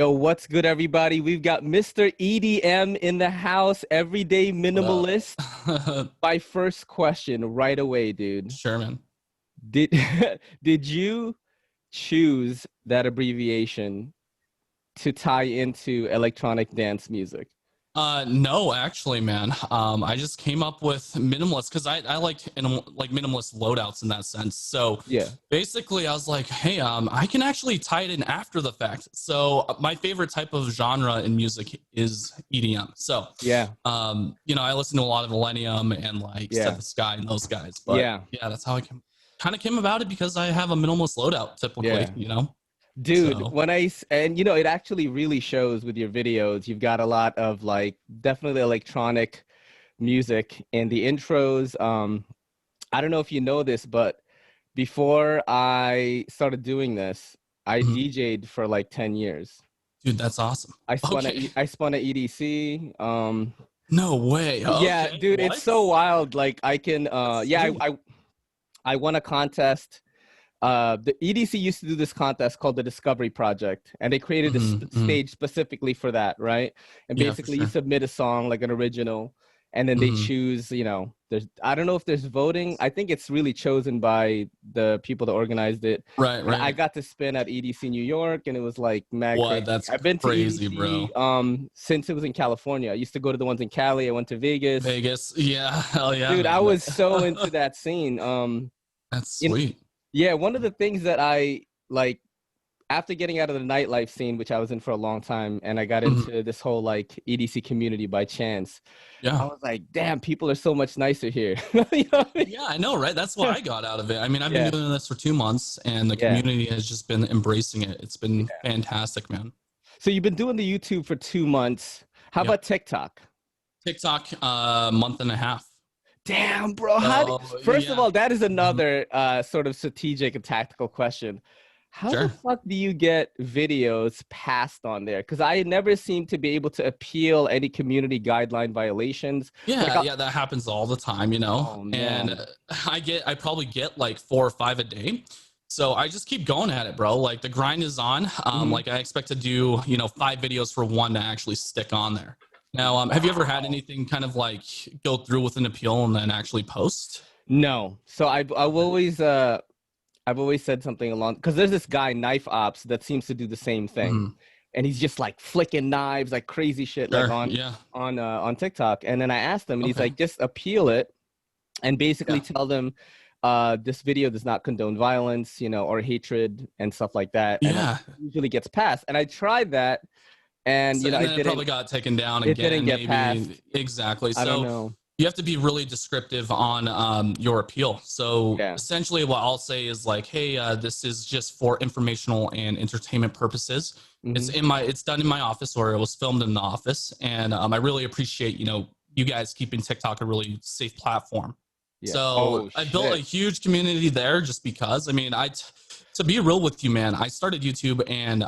Yo, what's good, everybody? We've got Mr. EDM in the house, Everyday Minimalist. My first question right away, dude. Sure, man. Did did you choose that abbreviation to tie into electronic dance music? No, actually, man. I just came up with minimalist because I like minimalist loadouts in that sense. So Yeah. basically, I was like, hey, I can actually tie it in after the fact. So my favorite type of genre in music is EDM. So Yeah. I listen to a lot of Millennium and like Yeah. Set the Sky and those guys. But Yeah. yeah, that's how I kind of came about it because I have a minimalist loadout typically. Yeah. You know. Dude, So and it actually really shows with your videos. You've got a lot of like definitely electronic music in the intros. I don't know if you know this, but before I started doing this, I mhm. DJ'd for like 10 years. Dude, that's awesome. Okay. I spun at EDC. No way. Yeah, Okay. dude, it's What? so wild. Like I can That's yeah, sweet. I won a contest. The EDC used to do this contest called the Discovery Project, and they created a stage specifically for that, right? And Yeah, for basically, you sure. submit a song like an original, and then they choose. There's I don't know if there's voting. I think it's really chosen by the people that organized it. Right, And I right. got to spin at EDC New York, and it was like mad What? crazy. That's I've been to crazy, EDC bro. since it was in California. I used to go to the ones in Cali. I went to Vegas. Vegas. Yeah, hell yeah, Dude, I man. was so into that scene. That's You sweet. yeah, one of the things that I like after getting out of the nightlife scene, which I was in for a long time, and I got into this whole like EDC community by chance, Yeah. I was like, damn, people are so much nicer here. You know what I mean? Yeah, I know, right? That's what I got out of it. I mean, I've been Yeah, doing this for 2 months and the yeah, community has just been embracing it. It's been yeah. fantastic, man. So you've been doing the YouTube for 2 months. How Yep. about TikTok? TikTok, month and a half. Damn, bro. So First of yeah. all, that is Mhm. another sort of strategic and tactical question. How the Sure. fuck do you get videos passed on there? Because I never seem to be able to appeal any community guideline violations. Like, Yeah, yeah, that happens all the time, oh And man. I probably get like 4 or 5 a day. So I just keep going at it, bro. Like the grind is on. Mhm. Like I expect to do, 5 videos for one to actually stick on there. Now, have you ever had Wow. anything kind of like go through with an appeal and then actually post? No. So I've always said something along because there's this guy, Knife Ops, that seems to do the same thing. Mhm. And he's just like flicking knives, like crazy shit, like Sure. Yeah. on TikTok. And then I asked him, and he's Okay. like, just appeal it and basically Yeah. tell them this video does not condone violence, or hatred and stuff like that. And that Yeah. usually gets passed. And I tried that, and So, and then it it probably got taken down didn't again, get maybe. passed. Exactly. I don't So know. you have to be really descriptive on your appeal. So Yeah. essentially, what I'll say is like, hey, this is just for informational and entertainment purposes. Hmm. It's done in my office, or it was filmed in the office, and I really appreciate you guys keeping TikTok a really safe platform. Yeah. So Oh I built a shit. huge community there just because. I mean, to be real with you, man, I started YouTube and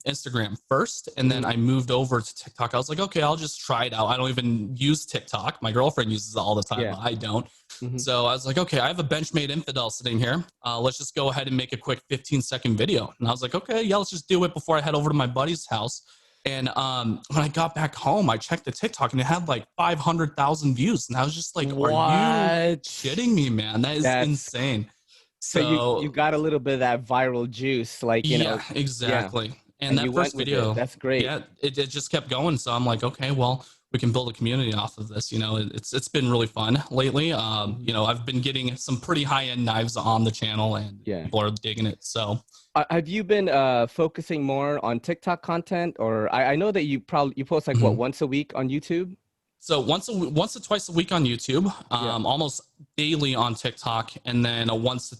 Instagram first, and then Hmm. I moved over to TikTok. I was like, okay, I'll just try it out. I don't even use TikTok. My girlfriend uses it all the time, Yeah. but I don't. Hmm. So I was like, okay, I have a Benchmade infidel sitting here. Let's just go ahead and make a quick 15-second video. And I was like, okay, yeah, let's just do it before I head over to my buddy's house. And when I got back home, I checked the TikTok and it had like 500,000 views. And I was just like, are you What? shitting me, man? That is That's insane. so you So got a little bit of that viral juice, like, yeah, yeah, exactly. And and you that went first with it. video, That's great. yeah, it just kept going. So I'm like, okay, well, we can build a community off of this. It's been really fun lately. Mhm. I've been getting some pretty high end knives on the channel, and Yeah. people are digging it. So Have you been focusing more on TikTok content, or I know that you post like what mhm. once a week on YouTube? So once or twice a week on YouTube, Yeah. almost daily on TikTok, and then once to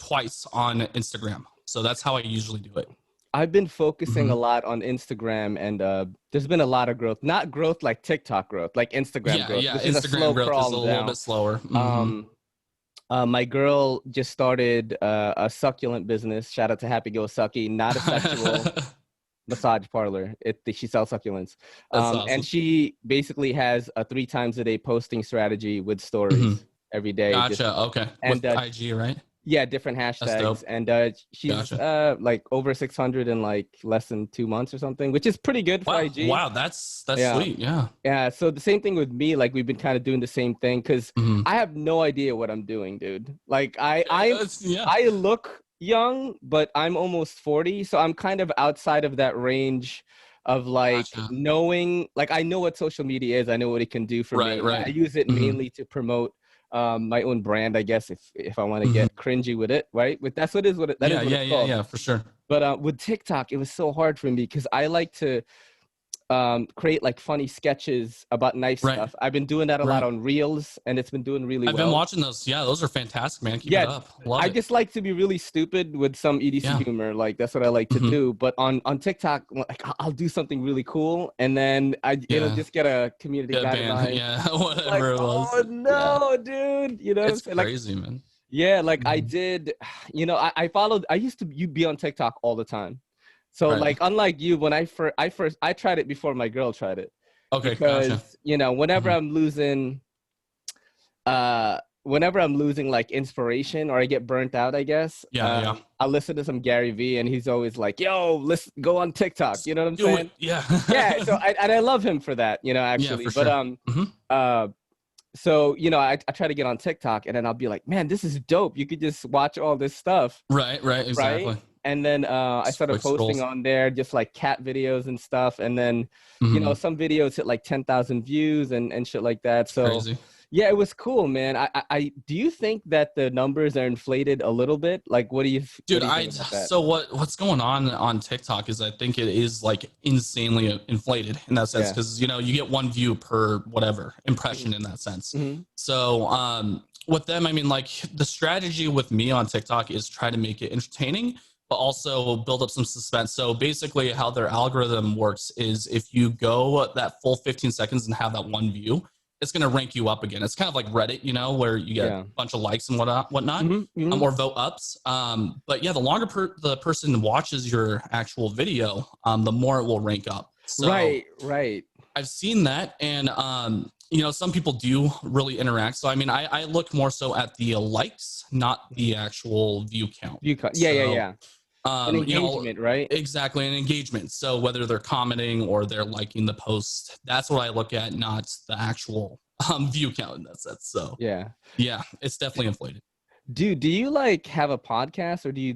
twice on Instagram. So that's how I usually do it. I've been focusing a Mhm. lot on Instagram, and there's been a lot of growth. Not growth like TikTok growth, like Instagram Yeah, growth, yeah. which is a slow Instagram growth is a crawl little now. bit slower. Hmm. Um, my girl just started a succulent business. Shout out to Happy Go Sucky, not a sexual massage parlor. She sells succulents. That's And awesome. she basically has a 3 times a day posting strategy with Hmm. stories every day. Just Gotcha. Okay. and With IG, right? Yeah, different That's dope. hashtags, and she's Gotcha. like over 600 in like less than 2 months or something, which is pretty good for Wow. IG. Wow. That's Yeah, sweet. Yeah. yeah. So the same thing with me. Like we've been kind of doing the same thing because Hmm. I have no idea what I'm doing, dude. Like Yeah. I look young, but I'm almost 40, so I'm kind of outside of that range of like Gotcha. knowing. Like I know what social media is. I know what it can do for Right. me. Right. I use it Hmm. mainly to promote my own brand, I guess, if I want to Hmm. get cringy with it, right? But that's that is Yeah. what Yeah. it's Yeah. called. Yeah. For sure. But with TikTok, it was so hard for me because I like to create like funny sketches about nice Right. stuff. I've been doing that a lot Right. on Reels, and it's been doing really I've been well. watching those. Yeah, those are fantastic, man. Keep it Yeah, up. Love I it. just like to be really stupid with some EDC Yeah. humor. Like that's what I like to Hmm. do. But on TikTok, like I'll do something really cool, and then it'll Yeah. just get a community Good band. guideline. Yeah. I'm like, Whatever it was. oh Yeah. no, dude, you know what I'm It's saying? Like, crazy, man. yeah, like I Mhm. did, I followed, I used to you be on TikTok all the time. So Right. like unlike you, when I tried it before my girl tried it Okay. Gotcha. because whenever Hmm. I'm losing like inspiration or I get burnt out, I guess, Yeah. Yeah. I listen to some Gary Vee and he's always like, yo, let's go on TikTok. You know what I'm Do it. saying? Yeah. Yeah. So I love him for that, Yeah, actually. for But sure. Hmm. uh so I try to get on TikTok and then I'll be like, man, this is dope. You could just watch all this stuff, Right. Right. right? Exactly. And then I Just started quick posting scrolls. on there just like cat videos and stuff. And then, Hmm. some videos hit like 10,000 views and shit like that. It's So crazy. yeah, it was cool, man. Do you think that the numbers are inflated a little bit? Like, what Dude, do you think about that? so what's going on TikTok is I think it is like insanely inflated in that sense Yeah. because you get one view per whatever impression in that sense. Mm-hmm. So with them, I mean, like the strategy with me on TikTok is try to make it entertaining, but also build up some suspense. So basically, how their algorithm works is if you go that full 15 seconds and have that one view, it's going to rank you up again. It's kind of like Reddit, where you get a Yeah. bunch of likes and whatnot, Mm-hmm. Mm-hmm. or vote ups. But yeah, the longer the person watches your actual video, the more it will rank up. So Right. Right. I've seen that, and some people do really interact. So I mean, I look more so at the likes, not the actual view count. Yeah. Yeah. So Yeah. And engagement, right? exactly, an engagement. So whether they're commenting or they're liking the post, that's what I look at, not the actual view count in that sense. So Yeah. yeah, it's definitely inflated. Dude, do you like have a podcast or do you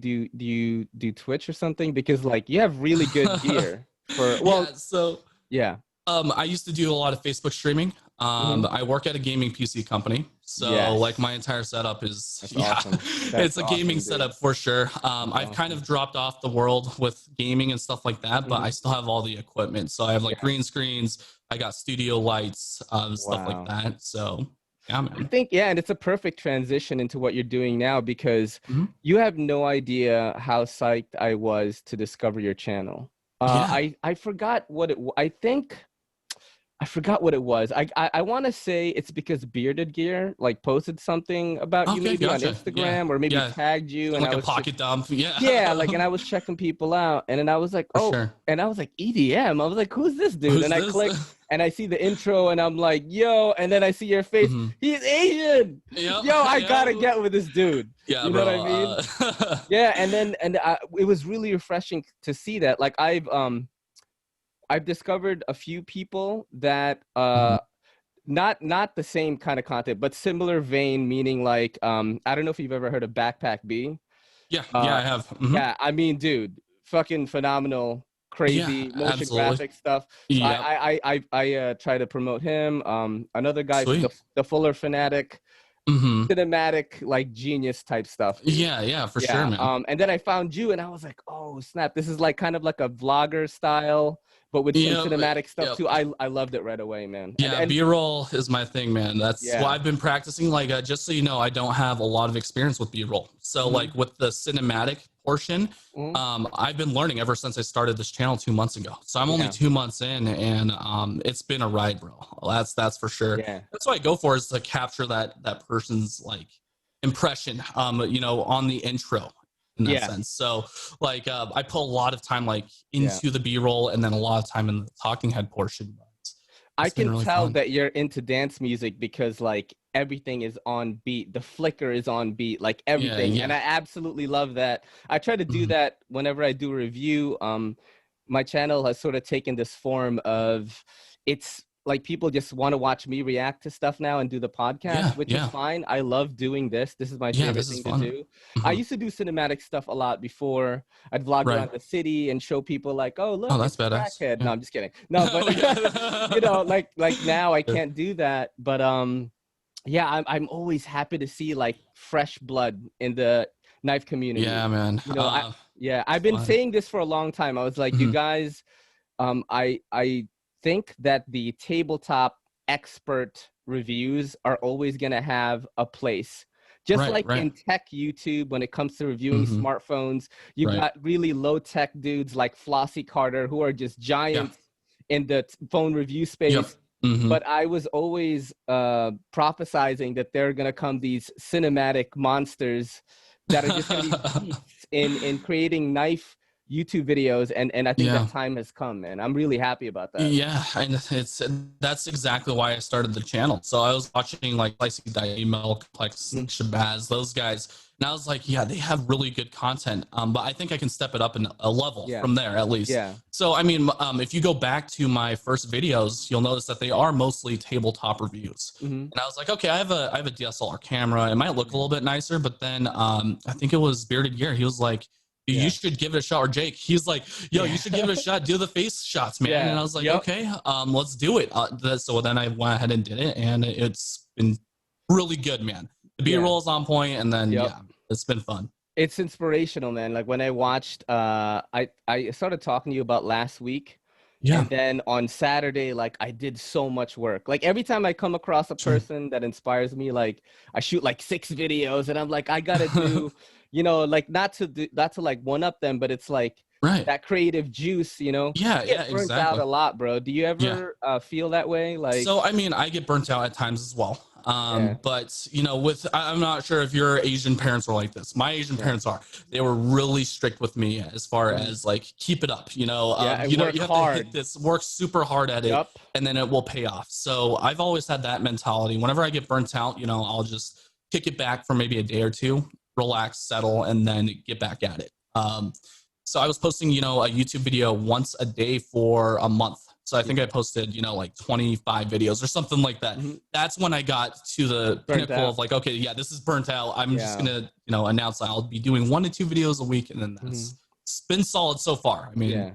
do Twitch or something? Because like you have really good gear for Yeah, so yeah. I used to do a lot of Facebook streaming. Mm-hmm. I work at a gaming PC company, so like Yes. my entire setup is That's yeah, awesome. That's it's a gaming awesome, dude. setup for sure. That's I've kind awesome. of dropped off the world with gaming and stuff like that, but I Hmm. still have all the equipment. So I have like Yeah. green screens, I got studio lights, stuff like Wow. that. So yeah, I man. think, yeah, and it's a perfect transition into what you're doing now because Mhm. you have no idea how psyched I was to discover your channel. Yeah. I forgot what I forgot what it was. I want to say it's because Bearded Gear like posted something about you Okay, maybe on gotcha. Yeah, Instagram or maybe yeah. tagged you, Doing and like I a was just pocket dump. Yeah, yeah, like, and I was checking people out, and then I was like, for oh, sure. and I was like EDM. I was like, who's this dude? Who's And I this? click, and I see the intro, and I'm like, yo, and then I see your face. Mhm. He's Asian. Yep, Yo, I gotta yep. get with this dude. Yeah, You know what I bro. mean? Yeah, and then it was really refreshing to see that. Like I've discovered a few people that Mhm. not the same kind of content, but similar vein, meaning like I don't know if you've ever heard of Backpack B. Yeah, yeah, Uh I have. Mhm. yeah, I mean, dude, fucking phenomenal, Yeah, crazy motion absolutely. graphic stuff. So Yep. I try to promote him. Another guy, Sweet. the Fuller Fanatic, Mhm. cinematic like genius type stuff, dude. Yeah, yeah, for sure, Yeah. man. And then I found you, and I was like, oh snap, this is like kind of like a vlogger style, but with some Yep, cinematic stuff yep. too. I loved it right away, man. Yeah, And B-roll is my thing, man. That's what yeah. I've been practicing. Like, just so you know, I don't have a lot of experience with B-roll. So, Mhm. like, with the cinematic portion, Mhm. I've been learning ever since I started this channel 2 months ago. So I'm only Yeah. 2 months in, and it's been a ride, bro. That's for sure. Yeah. That's what I go for, is to capture that person's like impression, on the intro in that Yeah. sense. So, like, I put a lot of time like Yeah. into the B-roll, and then a lot of time in the talking head portion. But I it's been can really tell fun. that you're into dance music because like everything is on beat. The flicker is on beat, like Yeah, everything. And yeah. I absolutely love that. I try to do Mhm. that whenever I do a review. My channel has sort of taken this form of, it's like people just want to watch me react to stuff now and do the podcast, Yeah, which is yeah. fine. I love doing this. This is my Yeah, favorite this is thing to fun. do. I Mhm. used to do cinematic stuff a lot before. I'd vlog Right. around the city and show people like, oh, Oh, look, that's it's a badass. crackhead. Yeah. No, I'm just kidding. No, but Oh, you know, yeah. like now I Yeah. can't do that. But yeah, I'm always happy to see like fresh blood in the knife Yeah, community. man. You know, yeah, It's I've been fun. saying this for a long time. I was like, you Mhm. guys, I think that the tabletop expert reviews are always gonna have a place. Just Right, like right. in tech YouTube, when it comes to reviewing Mhm. smartphones, you Right. got really low tech dudes like Flossie Carter who are just Yeah. giants in the phone review Yep. space. Mhm. But I was always prophesizing that there are going to come these cinematic monsters that are just going to be beasts in creating knife YouTube videos, and I think that Yeah. time has come, man. I'm really happy about that. Yeah, and that's exactly why I started the channel. So I was watching like Slicey Diamond, Complex, Mhm. Shabazz, those guys, and I was like, yeah, they have really good content. But I think I can step it up in a level Yeah, from there at least. yeah. So I mean, if you go back to my first videos, you'll notice that they are mostly tabletop reviews. Hmm. And I was like, okay, I have a DSLR camera. It might look a little bit nicer, but then I think it was Bearded Gear. He was like, you Yeah, should give it a shot. Or Jake, he's like, yo, you yeah. should give it a shot. Do the face shots, man. And Yeah, I was like, yep. okay, let's do it. So then I went ahead and did it, and it's been really good, man. The Yeah, B-roll is on point, and then yep. yeah, it's been fun. It's inspirational, man. Like when I watched, I started talking to you about last week. Yeah, And then on Saturday, like I did so much work. Like every time I come across a sure. person that inspires me, like I shoot like 6 videos and I'm like, I gotta do, you know, like not to like one up them, but it's like Right. that creative juice, you know. Yeah, I yeah, get burnt out exactly. a lot, bro. Do you Yeah. ever feel that way? Like, So I mean, I get burnt out at times as well. yeah, But you know, I'm not sure if your Asian parents were like this. My Asian yeah, parents are. They were really strict with me as far mhm, as like keep it up. yeah, I work You have to hit hard. this, work super hard at it, Yup. and then it will pay off. So I've always had that mentality. Whenever I get burnt out, you know, I'll just kick it back for maybe a day or two, relax, settle, and then get back at it. So I was posting, you know, a YouTube video once a day for a month. So I Yeah. think I posted, you know, like 25 videos or something like that. Mhm. That's when I got to the Burnt pinnacle out. of like, okay, yeah, this is burnt out. I'm just Yeah. gonna, you know, announce I'll be doing 1 to 2 videos a week, and then Mhm. that's it's been solid so far. I mean, Yeah.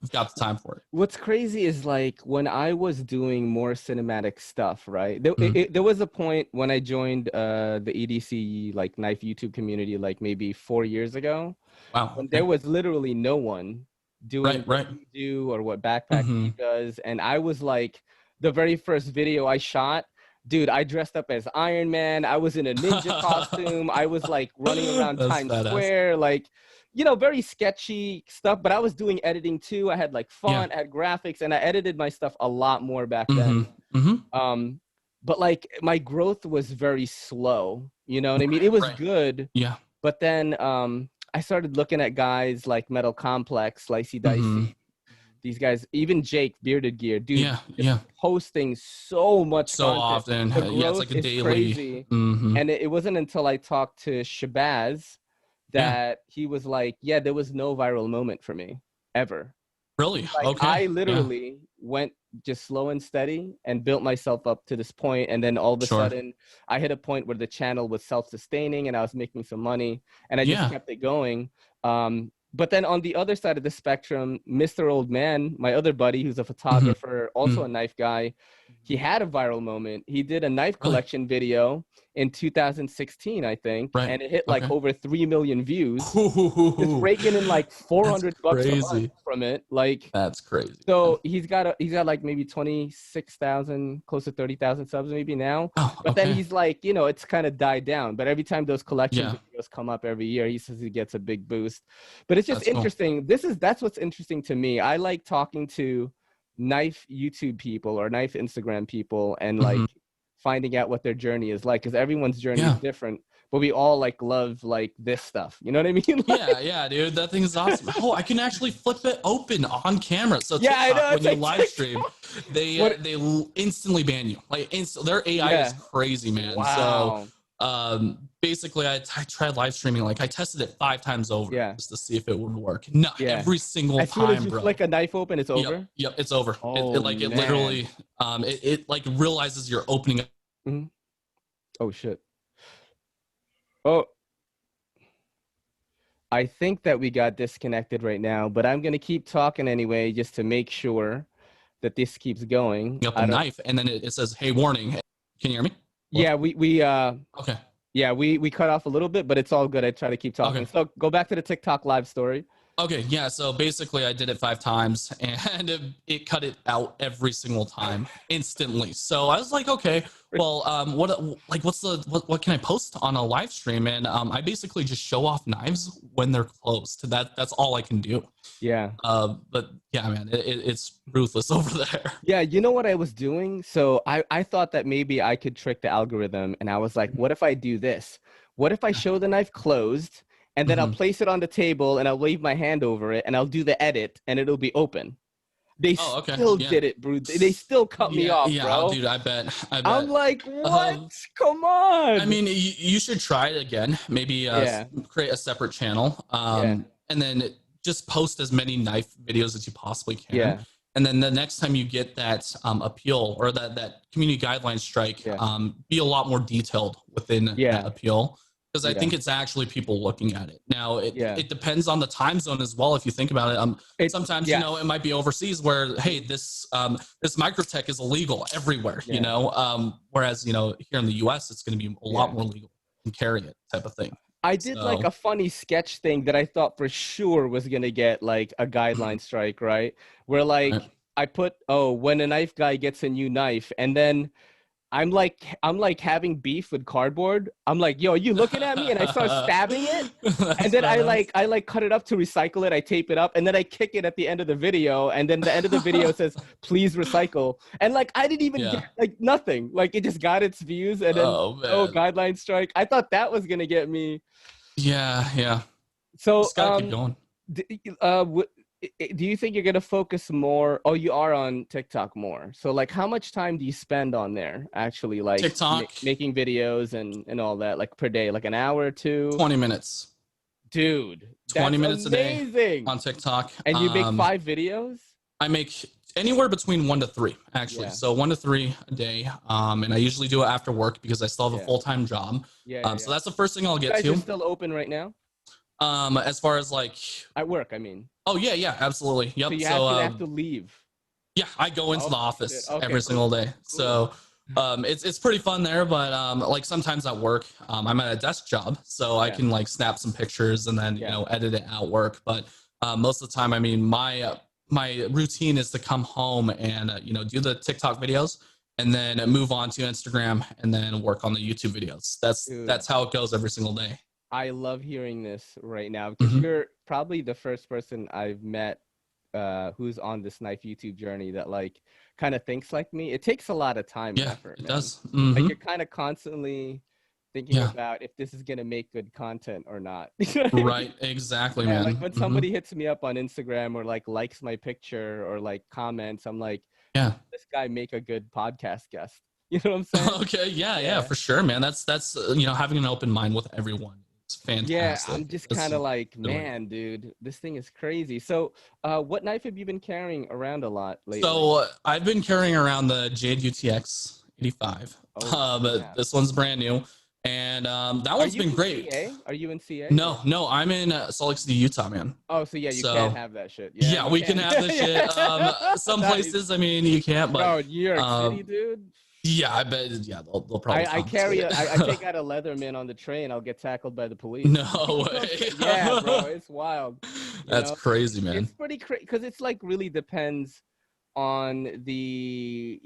we've got the time for it. What's crazy is like when I was doing more cinematic stuff, right? Mhm. There was a point when I joined the EDC like knife YouTube community like maybe 4 years ago Wow. when there Okay. was literally no one doing Right. what Right. you do or what Backpack Hmm. Steve does. And I was like, the very first video I shot, dude, I dressed up as Iron Man. I was in a ninja costume. I was like running around That's Times badass. Square, like, you know, very sketchy stuff, but I was doing editing too. I had like Yeah. font, I had graphics, and I edited my stuff a lot more back Hmm. then. Hmm. Um, but like my growth was very slow, you know what I mean? It was Right. good, Yeah. but then I started looking at guys like Metal Complex, Slicey Hmm. Dicey, these guys, even Jake, Bearded Gear, dude, Yeah. just Yeah. posting so much So content. often. The Yeah. It's growth like a is daily. crazy. Hmm. And it wasn't until I talked to Shabazz Yeah. that he was like, yeah, there was no viral moment for me ever. Really? Like Okay. I Yeah. literally went just slow and steady and built myself up to this point, and then all of a Sure. sudden I hit a point where the channel was self-sustaining and I was making some money, and I just Yeah. kept it going. But then on the other side of the spectrum, Mr. Old Man, my other buddy who's a Hmm. photographer, also a knife guy, he had a viral moment. He did a knife Really? collection video in 2016, I think, Right. and it hit like Okay. over 3 million views, just Ooh, raking in like that's $400 a month crazy. from it. Like, That's crazy, man. so he's got like maybe 26,000, close to 30,000 subs maybe now. Oh, But then okay. he's like, you know, it's kind of died down. But every time those collection Yeah, videos come up every year, he says he gets a big boost. But it's just that's cool. interesting. That's what's interesting to me. I like talking to knife YouTube people or knife Instagram people and like Hmm. finding out what their journey is like, because everyone's journey is Yeah. different, but we all like love like this stuff. You know what I mean? Yeah, dude, that thing is awesome. Oh, I can actually flip it open on camera. So Yeah, I TikTok, know. when It's you like live stream, what? they instantly ban you. Like, their AI is Yeah. crazy, man. So Wow. basically, I tried live streaming. Like, I tested it 5 times over Yeah. just to see if it would work. No, Yeah. every single As soon as time, you bro. flick a knife open, it's over. Yep, it's over. Oh Like, it man. literally, it like realizes you're opening up. Mhm. Oh shit. Oh, I think that we got disconnected right now, but I'm gonna keep talking anyway, just to make sure that this keeps going. Up a I don't. knife, and then it says, "Hey, warning." Can you hear me? Hello? Yeah, Okay. yeah, we cut off a little bit, but it's all good. I try to keep talking. Okay. So go back to the TikTok live story. Okay, yeah. So basically, I did it 5 times, and it cut it out every single time instantly. So I was like, okay, well, what can I post on a live stream? And I basically just show off knives when they're closed. That's all I can do. Yeah. But yeah, man, it's ruthless over there. Yeah, you know what I was doing? So I thought that maybe I could trick the algorithm, and I was like, what if I do this? What if I show the knife closed, and then I'll Mhm. place it on the table, and I'll wave my hand over it, and I'll do the edit, and it'll be open. They Oh, okay, still yeah, did it, bro. They still cut me off, yeah, bro. dude. I bet. I'm like, what? Um, Come I on. mean, you should try it again. Maybe Yeah, create a separate channel, yeah, and then just post as many knife videos as you possibly can. yeah, And then the next time you get that appeal or that community guideline strike, yeah, be a lot more detailed within that yeah, appeal. Because I yeah, think it's actually people looking at it. Now, yeah. it depends on the time zone as well. If you think about it, sometimes Yes. it might be overseas where, hey, this microtech is illegal everywhere. Yeah. Whereas here in the U.S. it's going to be a lot Yeah. more legal and carry it type of thing. I did like So a funny sketch thing that I thought for sure was gonna get like a guideline strike, right? Where like right. I put, oh, when a knife guy gets a new knife, and then I'm like having beef with cardboard. I'm like, yo, are you looking at me? And I start stabbing it. And then I like cut it up to recycle it. I tape it up, and then I kick it at the end of the video. And then the end of the video says, please recycle. And like I didn't even Yeah. get like nothing. Like it just got its views, and then Oh man. guideline strike. I thought that was gonna get me. Yeah. So Just gotta keep going. do you think you're gonna focus more? Oh, you are on TikTok more. So like, how much time do you spend on there actually, like TikTok, making videos and all that, like per day, like an hour or two? 20 minutes. Dude, 20 minutes amazing. a day on TikTok. And you make 5 videos? I make anywhere between 1 to 3, actually. Yeah. So 1 to 3 a day. And I usually do it after work because I still have a Yeah. full-time job. Yeah. So that's the first thing I'll You get guys to. are still open right now? As far as like, At work, I mean. oh yeah, absolutely. Yep. So you So have to leave. yeah, I go into Oh, the office shit. Okay, every cool. single day. So it's pretty fun there, but like sometimes at work, I'm at a desk job, so I Yeah. can like snap some pictures and then edit it at work. But most of the time, I mean, my routine is to come home and do the TikTok videos and then move on to Instagram and then work on the YouTube videos. Dude. That's how it goes every single day. I love hearing this right now because you're probably the first person I've met who's on this knife YouTube journey that like kind of thinks like me. It takes a lot of time and effort, it man. does. Like you're kind of constantly thinking about if this is gonna make good content or not. Right, exactly, man. Like when somebody hits me up on Instagram or like likes my picture or like comments, I'm like, yeah, this guy make a good podcast guest. You know what I'm saying? Okay, yeah, for sure, man. That's having an open mind with everyone. It's fantastic. Yeah, I'm just kind of like, man, dude, this thing is crazy. So, what knife have you been carrying around a lot lately? So I've been carrying around the Jade UTX 85. But this one's brand new, and that one's been great. CA? Are you in CA? No, I'm in Salt Lake City, Utah, man. Oh, so yeah, you can't have that shit. Yeah, we can have this shit. Some places, I mean, you can't, but bro, New York City, dude. Yeah, I bet. Yeah, they'll probably. I take out a Leatherman on the train. I'll get tackled by the police. No way. Yeah, bro, it's wild. That's crazy, man. It's pretty crazy because it's like really depends on the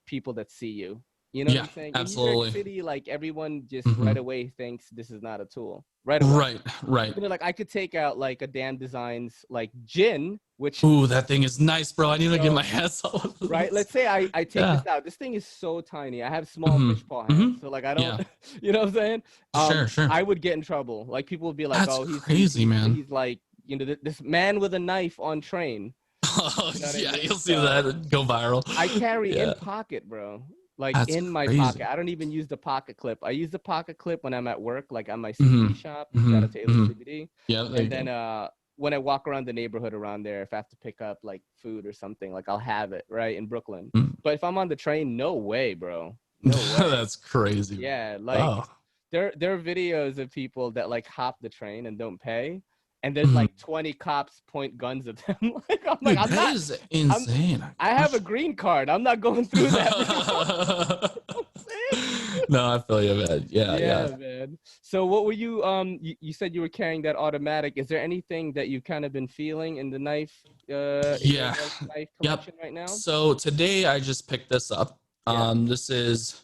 people that see you. You know what Yeah, I'm saying? In New York absolutely. City, like everyone just right Hmm. away thinks this is not a tool. Right away. Right, right. You know, like I could take out like a Damn Designs like gin, which Ooh, that thing is nice, bro. I need to get my bro, hands on right? this. Let's say I take Yeah. this out. This thing is so tiny. I have small Hmm. fish paw Hmm. hands. So like I don't Yeah. you know what I'm saying? Sure, sure. I would get in trouble. Like people would be like, That's "Oh, crazy, man. he's like, you know, this man with a knife on train." Oh, You know what I yeah, mean? you'll see So that go viral. I carry in Yeah, pocket, bro. Like that's in my crazy. pocket. I don't even use the pocket clip. I use the pocket clip when I'm at work, like on my Hmm. CBD shop. Hmm. Shout out to Taylor Hmm. CBD. Yeah, there you And then go. when I walk around the neighborhood around there, if I have to pick up like food or something, like I'll have it right in Brooklyn. Mm. But if I'm on the train, no way, bro. No way. That's crazy, bro. Yeah, like Oh. there are videos of people that like hop the train and don't pay, and there's Mhm. like 20 cops point guns at them. Like Dude, I'm that not. is I'm insane. I have a Gosh. green card. I'm not going through that, bro. No, I feel you, man. Yeah, yeah. Yeah, man. So what were you you said you were carrying that automatic. Is there anything that you've kind of been feeling in the knife in your Yeah. like knife Yep. collection right now? So today I just picked this up. Yeah. This is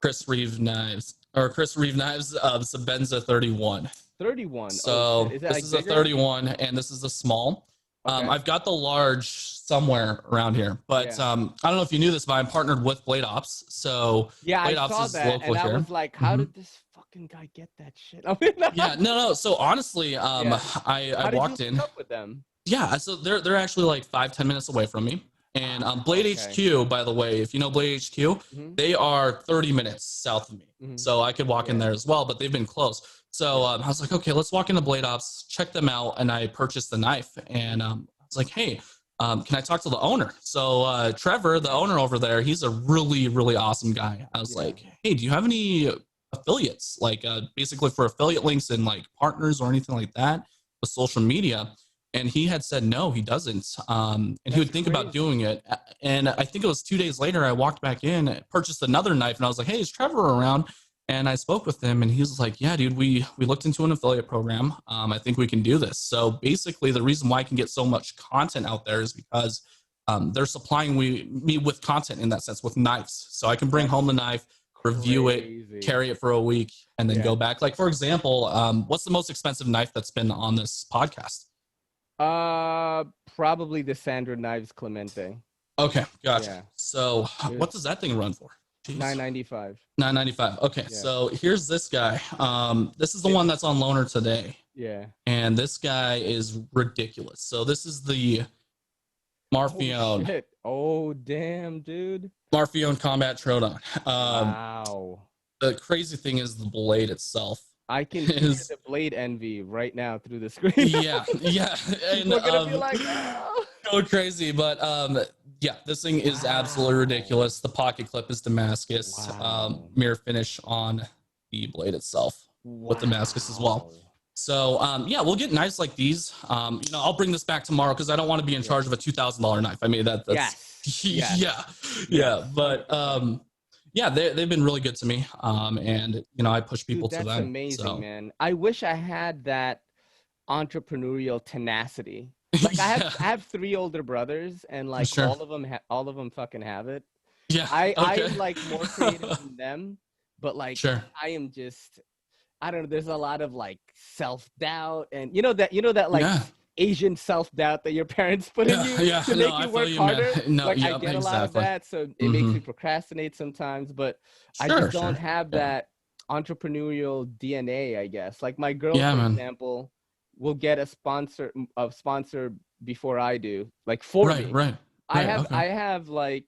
Chris Reeve knives, Sabenza 31. 31. Oh shit. So Is that this like is a bigger? 31 and this is a small. Okay. I've got the large somewhere around here, but Yeah. I don't know if you knew this, but I'm partnered with Blade Ops. So Yeah, I Blade Ops saw is that local and I here. was like, how Hmm. did this fucking guy get that shit? I mean, Yeah, no. So honestly, yeah. I How did you walked link in. up with them? Yeah, so they're actually like 5-10 minutes away from me. And Wow. Blade Okay. HQ, by the way, if you know Blade HQ, Hmm. they are 30 minutes south of me. Hmm. So I could walk in Yeah. there as well, but they've been close. So Yeah. I was like, okay, let's walk into Blade Ops, check them out, and I purchased the knife. And Mhm. I was like, hey, can I talk to the owner? So Trevor, the Yeah. owner over there, he's a really, really awesome guy. I was Yeah. like, hey, do you have any affiliates, like basically for affiliate links and like partners or anything like that with social media? And he had said no, he doesn't. And he That's would think about crazy. doing it. And I think it was 2 days later, I walked back in, purchased another knife, and I was like, hey, is Trevor around? And I spoke with him, and he was like, yeah, dude, we looked into an affiliate program. I think we can do this. So basically, the reason why I can get so much content out there is because they're supplying me with content in that sense, with knives. So I can bring home the That's knife, review it, crazy. carry it for a week, and then Yeah. go back. Like, for example, what's the most expensive knife that's been on this podcast? Uh, Probably the Sandra Knives Clemente. Okay, gotcha. Yeah. So It what was does that thing run for? Jeez. 995. 995. Okay, Yeah. so here's this guy. This is the It, one that's on loaner today. yeah. And this guy is ridiculous. So this is the Oh Marfione. shit. Oh damn, dude. Marfione Combat Trodon. Wow. The crazy thing is the blade itself I can hear is the blade envy right now through the screen. yeah, yeah. And People are gonna be like, oh. going crazy, but yeah, this thing is absolutely Wow. ridiculous. The pocket clip is Damascus, Wow. mirror finish on the blade itself with Damascus as well. Wow. So yeah, we'll get knives like these. I'll bring this back tomorrow because I don't want to be in Yeah. charge of a $2,000 knife. I mean that's Yes. Yes. yeah, Yes. yeah. But 100%. yeah, they've been really good to me. And I push people Dude, to that's them. amazing, So man. I wish I had that entrepreneurial tenacity. Like yeah, I have three older brothers, and like sure. all of them fucking have it. Yeah, I okay. am like more creative than them, but like Sure. I am just I don't know. There's a lot of like self doubt, and you know that like Yeah. Asian self doubt that your parents put in Yeah, you yeah. to No, make I you feel work you, man. harder. No, Like I yep, get a lot of exactly. that, so it makes Mm-hmm. me procrastinate sometimes. But I Sure, just don't sure. have Yeah. that entrepreneurial DNA, I guess. Like my girl, Yeah, for man. example, will get a sponsor before I do, like for Right, me. right. Right. Okay. I have like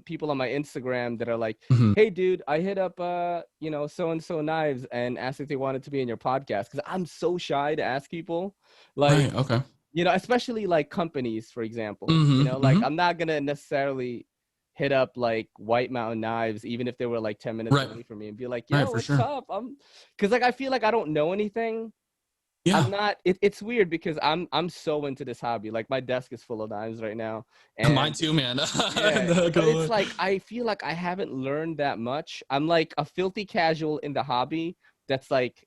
people on my Instagram that are like, Mm-hmm. hey dude, I hit up so and so knives and asked if they wanted to be in your podcast, because I'm so shy to ask people, like, Right. Okay. especially like companies, for example. Mm-hmm. Like Mm-hmm. I'm not gonna necessarily hit up like White Mountain Knives, even if they were like 10 minutes Right. away from me, and be like, Right. yo, For what's sure. up? Because like I feel like I don't know anything. Yeah. I'm not. It's weird because I'm so into this hobby. Like my desk is full of knives right now, Mine and too, man. yeah, No, but go it's on. like I feel like I haven't learned that much. I'm like a filthy casual in the hobby that's like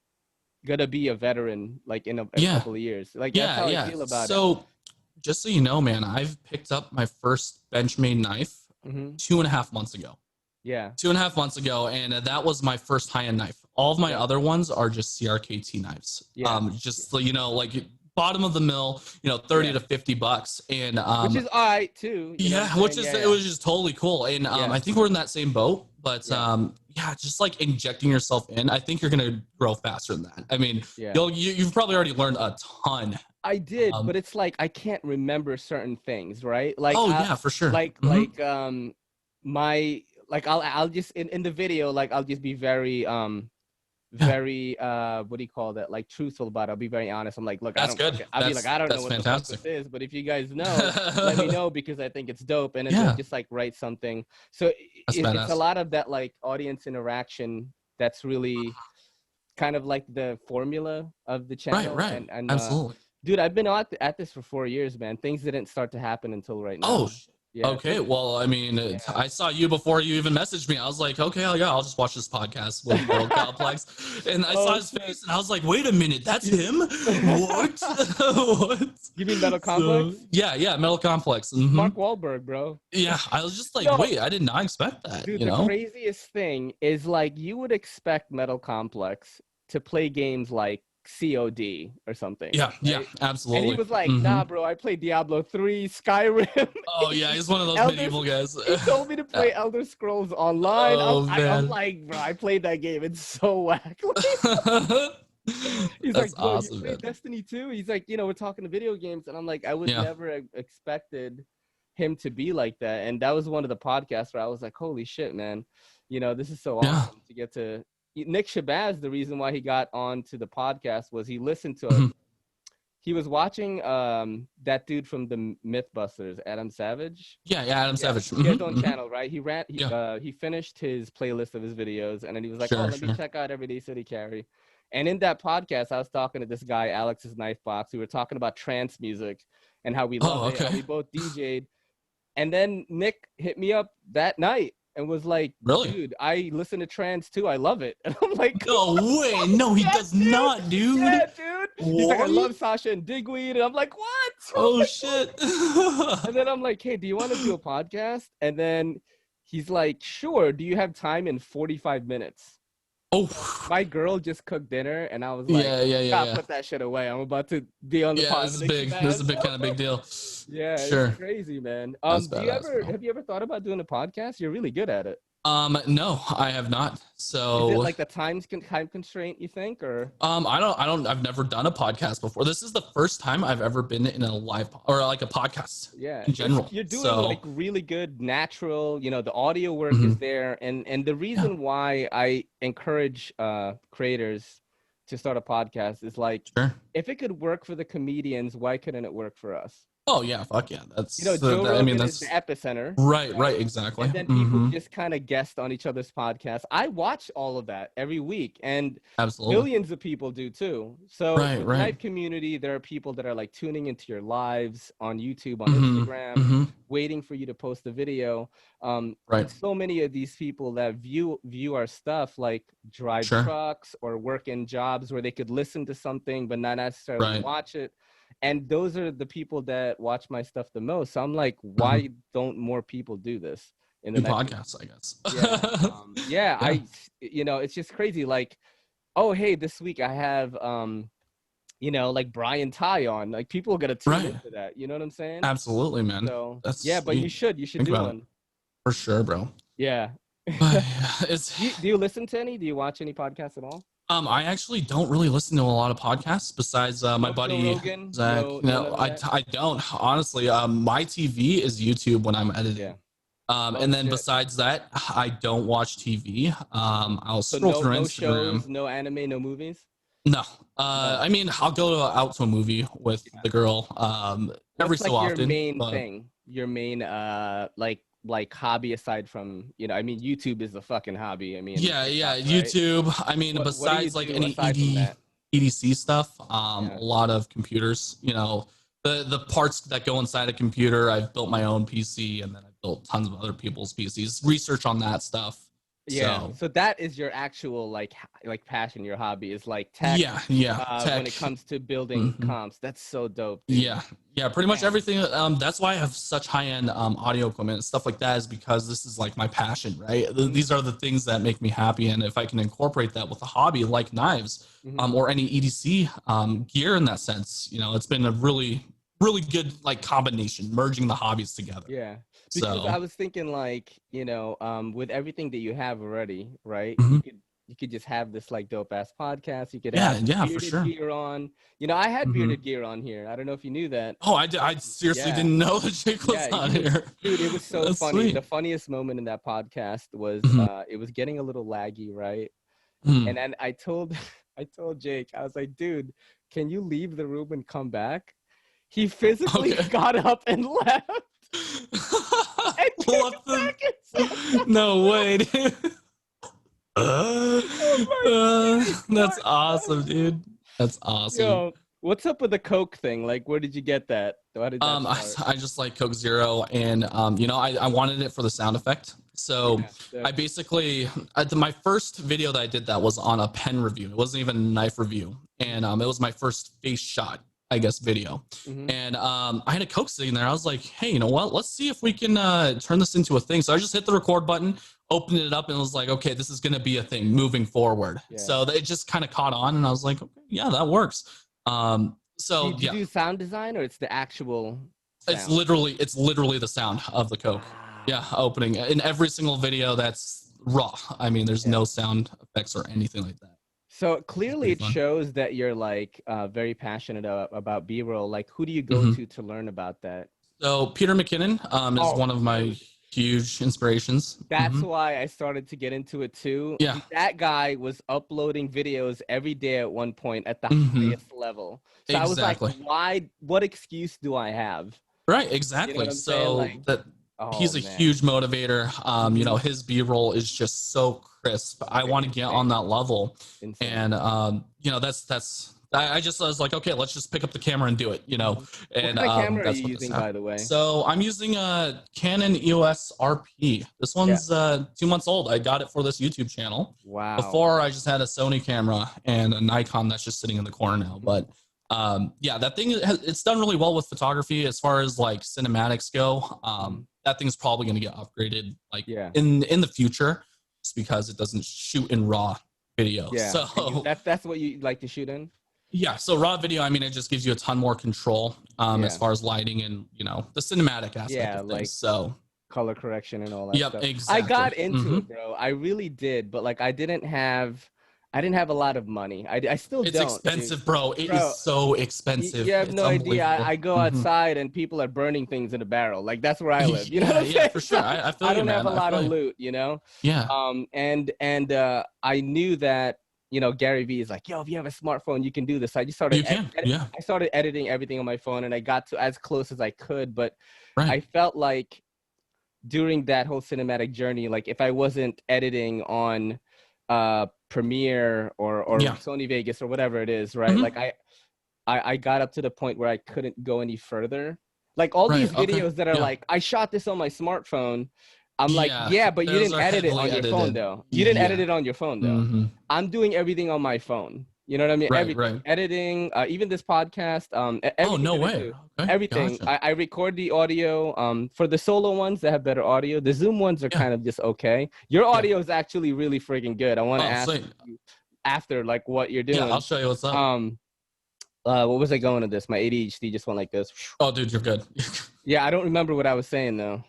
gonna be a veteran like in a Yeah. couple of years. Like that's Yeah. how I Yeah. feel about it. So, just so you know, man, I've picked up my first Benchmade knife Hmm. 2.5 months ago. Yeah. 2.5 months ago, and that was my first high-end knife. All of my other ones are just CRKT knives. Yeah. Just you know, like bottom of the mill, you know, 30 to $50, and Which is all right too. You know yeah, what I'm which saying? is Yeah, it yeah. was just totally cool, and Yeah. I think we're in that same boat. But Yeah. yeah, just like injecting yourself in, I think you're gonna grow faster than that. I mean, Yeah. you've probably already learned a ton. I did, but it's like I can't remember certain things, right? Like Oh yeah, for sure. my like I'll just in the video, like I'll just be very very what do you call that, like truthful about it. I'll be very honest. I'm like, look, That's good. I'll be like, I don't know That's what the fuck fantastic. this is, but if you guys know, let me know, because I think it's dope. And then Yeah. they'll just like write something. So it's a lot of that like audience interaction that's really kind of like the formula of the channel. Right. And Absolutely. dude, I've been at this for 4 years, man. Things didn't start to happen until right now. Oh, yeah. Okay. Well, I mean, I saw you before you even messaged me. I was like, okay, yeah, I'll just watch this podcast with Metal Complex. And I saw his face and I was like, wait a minute, that's him? What? What? You mean Metal Complex? Yeah, Metal Complex. Mark Wahlberg, bro. Yeah, I was just like, wait, I did not expect that. Dude, you know? The craziest thing is like you would expect Metal Complex to play games like COD or something. Yeah, right? yeah, absolutely. And he was like, nah, bro, I played Diablo 3, Skyrim. Oh, yeah, he's one of those medieval guys. He told me to play Elder Scrolls Online. Oh, I'm like, bro, I played that game. It's so whack. He's like, bro, awesome, you played Destiny 2? He's like, we're talking to video games. And I'm like, I would never expected him to be like that. And that was one of the podcasts where I was like, holy shit, man. This is so awesome to get to. Nick Shabazz, the reason why he got on to the podcast was he listened to it. He was watching that dude from the Mythbusters, Adam Savage. Yeah, Adam Savage. He has his own channel, right? He finished his playlist of his videos, and then he was like, let me check out Everyday City Carry. And in that podcast, I was talking to this guy, Alex's Knife Box. We were talking about trance music and how we love it. How we both DJ'd. And then Nick hit me up that night and was like, really? Dude, I listen to trance too. I love it. And I'm like, no way. No, he does not, dude. Yeah, dude. He's like, I love Sasha and Digweed. And I'm like, what? Oh, shit. And then I'm like, hey, do you want to do a podcast? And then he's like, sure. Do you have time in 45 minutes? Oh, my girl just cooked dinner, and I was like, yeah. Put that shit away. I'm about to be on the podcast. This is big. This is a big kind of big deal. Yeah, it's crazy, man. Have you ever thought about doing a podcast? You're really good at it. No, I have not. So is it like the time constraint, you think, or? I've never done a podcast before. This is the first time I've ever been in a live or like a podcast. Yeah, in general. You're doing like really good, natural. The audio work is there, and the reason why I encourage creators to start a podcast is like, if it could work for the comedians, why couldn't it work for us? Oh yeah, fuck yeah. That's Joe Rogan is the epicenter. Right, exactly. And then people just kind of guest on each other's podcasts. I watch all of that every week, and millions of people do too. So in the live community, there are people that are like tuning into your lives on YouTube, on Instagram, waiting for you to post a video. So many of these people that view our stuff like drive trucks or work in jobs where they could listen to something but not necessarily watch it. And those are the people that watch my stuff the most. So I'm like, why don't more people do this in the podcasts? I guess. It's just crazy. Like, oh, hey, this week I have, like Brian Ty on. Like, people are gonna tune into that. You know what I'm saying? Absolutely, man. So but you should do one for sure, bro. Yeah. Do you listen to any? Do you watch any podcasts at all? I actually don't really listen to a lot of podcasts besides my buddy Rogan, Zach. I don't honestly. My TV is YouTube when I'm editing. And then besides that, I don't watch TV. I'll scroll through Instagram. Shows, no anime, no movies. No. I mean, I'll go out to a movie with the girl every so often. Your main thing, your main like hobby aside from YouTube is a fucking hobby. I mean YouTube. Right? I mean, besides like any EDC stuff, a lot of computers. The parts that go inside a computer. I've built my own PC, and then I've built tons of other people's PCs. Research on that stuff. Yeah. So So that is your actual like passion, your hobby is like tech. yeah, When tech. it comes to building Mhm. comps, that's so dope, dude. Yeah, yeah, pretty much Man. everything. That's why I have such high-end audio equipment and stuff like that, is because this is like my passion, right? Mhm, These are the things that make me happy, and if I can incorporate that with a hobby like knives, mhm. or any EDC gear in that sense, it's been a really, really good like combination, merging the hobbies together. Yeah, because I So, was thinking like, with everything that you have already, right? mhm. You could just have this like dope ass podcast. You could Yeah, have yeah, for bearded sure. gear on. I had Hmm. bearded gear on here. I don't know if you knew that. Oh, I seriously Yeah. didn't know the chick Yeah, was on you here. dude, it was so That's funny. The sweet. funniest moment in that podcast was Mhm. it was getting a little laggy, right? Mhm. And then I told I told Jake, I was like, dude, can you leave the room and come back? He physically Okay. got up and left and came What the? back and sat down. No way, dude. I'm like, Jake, That's what? awesome, dude. That's awesome. Yo, what's up with the Coke thing? Like, where did you get that? How did that I, start? I just like Coke Zero, and I wanted it for the sound effect. So Yeah, I sick. basically, my first video that I did that was on a pen review. It wasn't even a knife review, and it was my first face shot, I guess, video. Mm-hmm. And I had a Coke sitting there. I was like, hey, you know what? Let's see if we can turn this into a thing. So I just hit the record button, opened it up, and was like, okay, this is going to be a thing moving forward. Yeah. So it just kind of caught on, and I was like, okay, yeah, that works. So Did you yeah, do sound design or it's the actual it's sound? literally the sound of the Coke. Yeah, Wow. opening in every single video that's raw. I mean, there's Yeah. no sound effects or anything like that. So It's clearly pretty it fun. shows that you're like very passionate about B-roll. Like, who do you go Mhm. to learn about that? So Peter McKinnon is Oh, one of my dude. huge inspirations. That's Hmm. why I started to get into it too. Yeah. That guy was uploading videos every day at one point at the Hmm. highest level. So I was like, Exactly. why? What excuse do I have? Right. You know what Exactly. I'm saying? So Like, that oh he's a man. huge motivator. Hmm. His B-roll is just so crisp. I want to get on Insane. that level, Insane. and that's. I was like, okay, let's just pick up the camera and do it. Mhm. What And kind of camera are you that's what just using, by happened. the way? So I'm using a Canon EOS RP. This Yeah. one's 2 months old. I got it for this YouTube channel. Wow. Before I just had a Sony camera and a Nikon that's just sitting in the corner now. Mhm. But yeah, that thing it's done really well with photography as far as like cinematics go. Mhm. That thing's probably going to get upgraded like Yeah. in the future, just because it doesn't shoot in raw video. Yeah. And So that's what you like to shoot in? yeah, so raw video, I mean, it just gives you a ton more control as Yeah. far as lighting and the cinematic aspect Yeah, of things. like So color correction and all that yep, stuff. I exactly. got into Hmm. it, bro. I really did, but like I didn't have a lot of money. I still It's don't, dude. expensive, bro. It is Bro, so you expensive. have It's no idea. I unbelievable. go Hmm. outside and people are burning things in a barrel. Like that's where I live. You know what Yeah, I'm yeah, saying? for sure. So I feel I you, don't have man. a I lot feel of you. loot, you know? Yeah. And I knew that, Gary Vee is like, yo, if you have a smartphone, you can do this. So I just started You can. Yeah. I started editing everything on my phone and I got to as close as I could, but Right. I felt like during that whole cinematic journey, like if I wasn't editing on Premiere or Yeah. Sony Vegas or whatever it is, right? Hmm. Like I got up to the point where I couldn't go any further. Like all Right. these Okay. videos that are Yeah. like, I shot this on my smartphone. I'm like, Yeah. yeah, but you Those didn't are edit it heavily on your phone edited. though. You didn't edit Yeah. it on your phone though. Hmm. I'm doing everything on my phone. You know what I mean? Right. Everything, Right. editing, even this podcast, Oh, everything no that I way. do, Okay. everything. Gotcha. I record the audio. For the solo ones that have better audio, the Zoom ones are Yeah. kind of just okay. Your Yeah. audio is actually really freaking good. I want to Oh, ask sweet. you after like what you're Yeah. I'll doing. show you what's up. What was I going to this? My ADHD just went like this. Oh, dude, you're good. Yeah, I don't remember what I was saying though.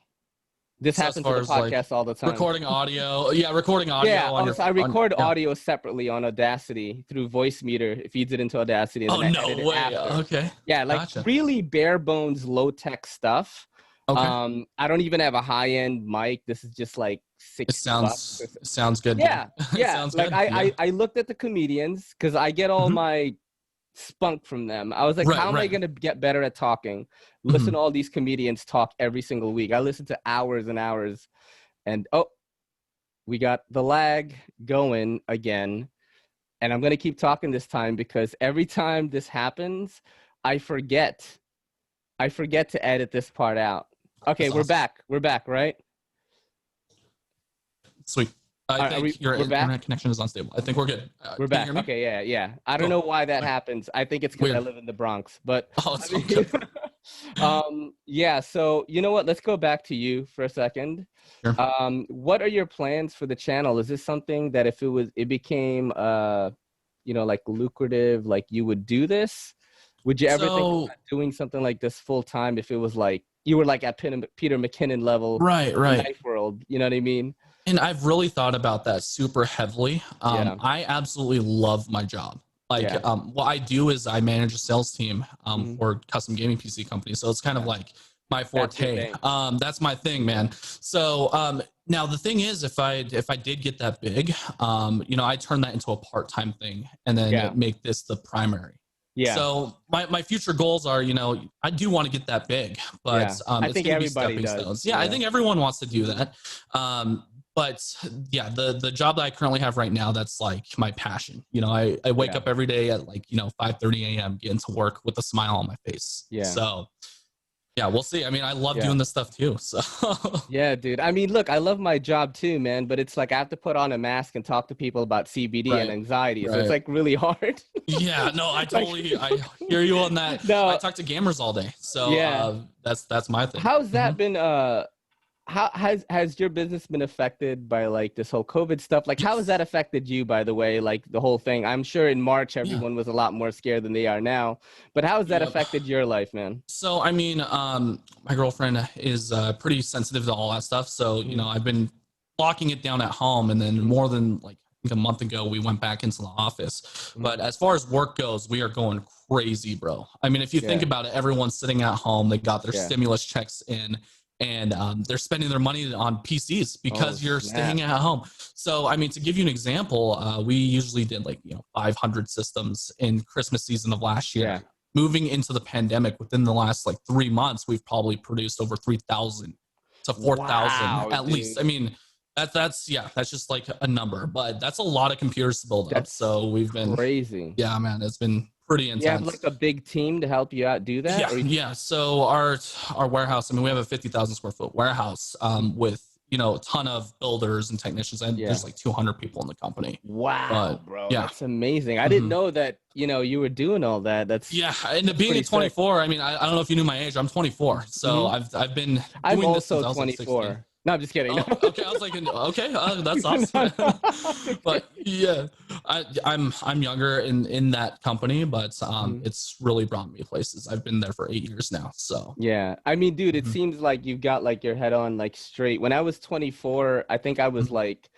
This So as happens to far the as like podcast all the time. recording audio, yeah, recording audio Yeah. on Oh, your so I on record yeah. audio separately on Audacity through Voice Meter. It feeds it into Audacity, and Oh, then I edit no it way. after. Okay. Yeah, like Gotcha. really bare bones, low tech stuff. Okay. I don't even have a high end mic. This is just like It $60. sounds good, dude. Yeah, It yeah. sounds Like good. Yeah. I looked at the comedians because I get all Hmm. my spunk from them. I was like, Right, how am I right. going to get better at talking? Hmm. Listen to all these comedians talk every single week. I listen to hours and hours. And oh, we got the lag going again. And I'm going to keep talking this time because every time this happens, I forget. I forget to edit this part out. Okay, That's we're awesome. back. We're back, right? Sweet. I think your we're back? internet connection is unstable. I think we're good. We're Can you back. hear me? Okay, yeah, yeah. I don't Cool. know why that Okay. happens. I think it's because I Weird. live in the Bronx. But Oh, I it's all mean, good. yeah. So you know what? Let's go back to you for a second. Sure. What are your plans for the channel? Is this something that if it became like lucrative, like you would do this? Would you ever think So about doing something like this full time if it was like you were like at Peter McKinnon level right, in right. Knife World? You know what I mean? And I've really thought about that super heavily. Yeah, I absolutely love my job. Like, yeah, what I do is I manage a sales team mhm, for custom gaming PC companies. So it's kind of yeah. like my That's your forte. thing. That's my thing, man. So now the thing is, if I did get that big, I turn that into a part-time thing and then Yeah, make this the primary. yeah, So my future goals are, I do want to get that big, but yeah. I it's think going to be everybody stepping does. stones. Yeah, I Yeah. think everyone wants to do that. But yeah, the job that I currently have right now, that's like my passion. I wake Yeah. up every day at like 5:30 a.m. getting to work with a smile on my face. Yeah. So yeah, we'll see. I mean, I love Yeah. doing this stuff too. So Yeah, dude. I mean, look, I love my job too, man, but it's like I have to put on a mask and talk to people about CBD and right, anxiety. So it's right. like really hard. Yeah, no, I Like, totally I hear you on that. I no, talk to gamers all day, so yeah. that's my thing. How's Hmm. that been how has your business been affected by like this whole COVID stuff? Like how has that affected you, by the way, like the whole thing? I'm sure in March Yeah. everyone was a lot more scared than they are now. But how has that Yep. affected your life, man? So I mean, my girlfriend is pretty sensitive to all that stuff. So Mhm. I've been locking it down at home, and then more than like I think a month ago, we went back into the office. But Mhm. as far as work goes, we are going crazy, bro. I mean, if you think Yeah. about it, everyone's sitting at home. They got their Yeah. stimulus checks in. And they're spending their money on PCs Oh, because you're snap. staying at home. So, I mean, to give you an example, we usually did like 500 systems in Christmas season of last year. Yeah. Moving into the pandemic, within the last like 3 months, we've probably produced over 3,000 to 4,000 Wow, at least. dude. I mean, that's just like a number, but that's a lot of computers to build up. That's So we've been, crazy. yeah, man, it's been pretty You have intense. like a big team to help you out do that? Yeah, Or yeah. So our warehouse, I mean, we have a 50,000 square foot warehouse with a ton of builders and technicians, and yeah. there's like 200 people in the company. Wow, But bro, yeah. that's amazing. I didn't Mhm. know that, you were doing all that. Yeah, and being pretty at sick. 24, I mean, I don't know if you knew my age. I'm 24, so Mhm. I've been I'm doing this since also I was like 16. 24. No, I'm just kidding. No. Oh, okay. I was like, okay, that's No, awesome. no, I'm just But kidding. yeah, I'm younger in that company, but Mhm. it's really brought me places. I've been there for 8 years now, so. Yeah. I mean, dude, it Mhm. seems like you've got like your head on like straight. When I was 24, I think I was Mhm. like,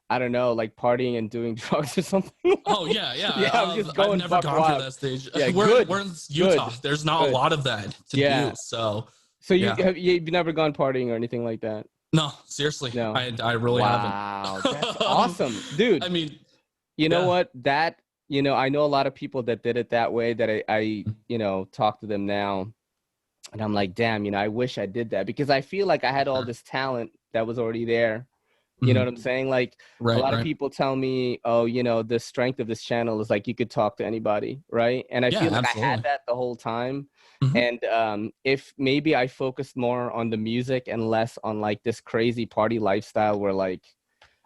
I don't know, like partying and doing drugs or something. Oh yeah, yeah. Yeah, I was just I've going never buck gone through wild. that stage. Yeah, We're in Utah. good, There's not a good. lot of that to do. Yeah. So So yeah. you've never gone partying or anything like that? No, seriously, No. I really haven't. Wow, that's awesome, dude. I mean, You know yeah. what? I know a lot of people that did it that way that I talk to them now and I'm like, damn, I wish I did that because I feel like I had all Sure. this talent that was already there. You know Mhm. what I'm saying? Like a Right, lot of right. people tell me, oh, the strength of this channel is like you could talk to anybody, right? And I Yeah, feel like I had absolutely. that the whole time. Mhm. And if maybe I focused more on the music and less on like this crazy party lifestyle where like,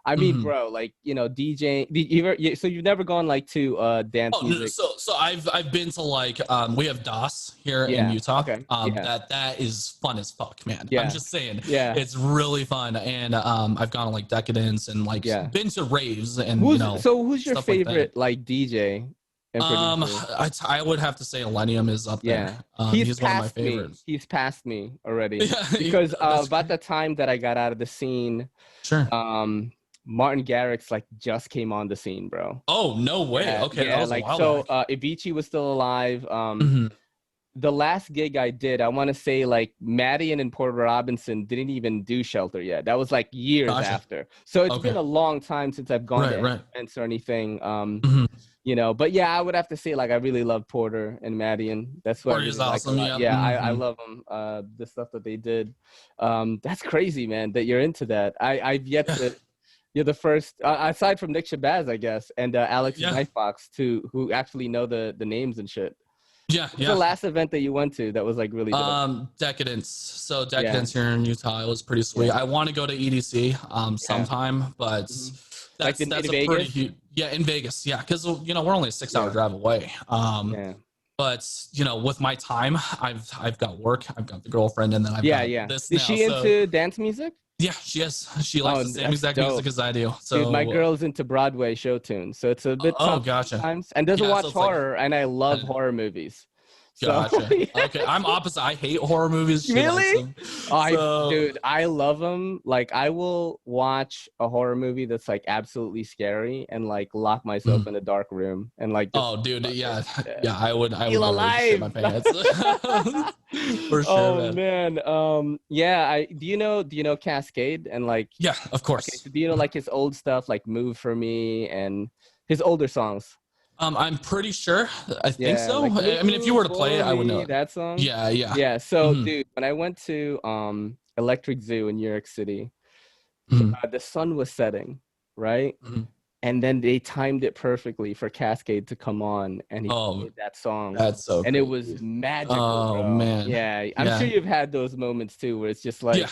I mean, Mhm. bro, like, DJing, so you've never gone like to dance Oh, no, music? so I've been to like we have DOS here in Yeah. Utah. Okay. Yeah. That is fun as fuck, man. I'm Yeah. just saying, Yeah. it's really fun. And I've gone to like Decadence and like Yeah. been to raves and Who's your stuff like that. favorite like DJ and producer? I would have to say Millennium is up there. Yeah. He's He's one of my passed me. favorites. He's passed me already. Yeah, Because that's about great. the time that I got out of the scene, Sure. Martin Garrix like just came on the scene, bro. Oh, no way. Yeah, Okay, that yeah, was a like while so back. Avicii was still alive. Mhm. The last gig I did, I want to say like Maddie and Porter Robinson didn't even do Shelter yet. That was like years Gotcha. after. So it's Okay. been a long time since I've gone to Right, any right. events or anything. Mhm. But yeah, I would have to say like I really love Porter and Maddie, and that's what I Porter is really like a awesome. lot. Yep. Yeah, I Mhm. love them. The stuff that they did. That's crazy, man, that you're into that. I've yet Yeah. to. You're the first, aside from Nick Shabazz, I guess, and Alex's Yeah. Knifebox, too, who actually know the names and shit. Yeah. What's the Yeah. last event that you went to that was like really dope? Decadence. So Yeah, Decadence here in Utah, it was pretty sweet. yeah, I want to go to EDC yeah. sometime, but Mhm. Like that's in a pretty Vegas? huge, yeah, in Vegas, yeah, because you know we're only a 6 hour Yeah. drive away. Yeah. But you know, with my time, I've got work, I've got the girlfriend, and then I've Yeah, got yeah. this Is now. she So into dance music? yeah, she likes Oh, the same that's exact music dope. as I do. Dude, my So girl's into Broadway show tunes, so it's a bit oh, tough gotcha. sometimes. And doesn't Yeah, so watch it's like horror, and I love uh, horror movies. So gotcha. Okay, I'm opposite. I hate horror movies. She likes really? them. So Dude, I love them. Like, I will watch a horror movie that's like absolutely scary and like lock myself in a dark room and like just oh, dude, fuck it. yeah, Yeah. yeah. I would Feel literally just shit my alive. pants for sure, Oh man. man. Yeah, I do you know Cascade and like Yeah, of okay, course. so do you know like his old stuff like Move for Me and his older songs? I'm pretty sure. I think Yeah, so. like I mean, if you Move were to play it, for I would know Me, it. that song. Yeah, yeah. Yeah, so Hmm. dude, when I went to Electric Zoo in New York City, Hmm. the sun was setting, right? Hmm. And then they timed it perfectly for Cascade to come on, and he Oh, played that song, that's so and it was crazy. magical, Oh bro. man. Yeah, I'm sure Yeah. you've had those moments too, where it's just Yeah. like,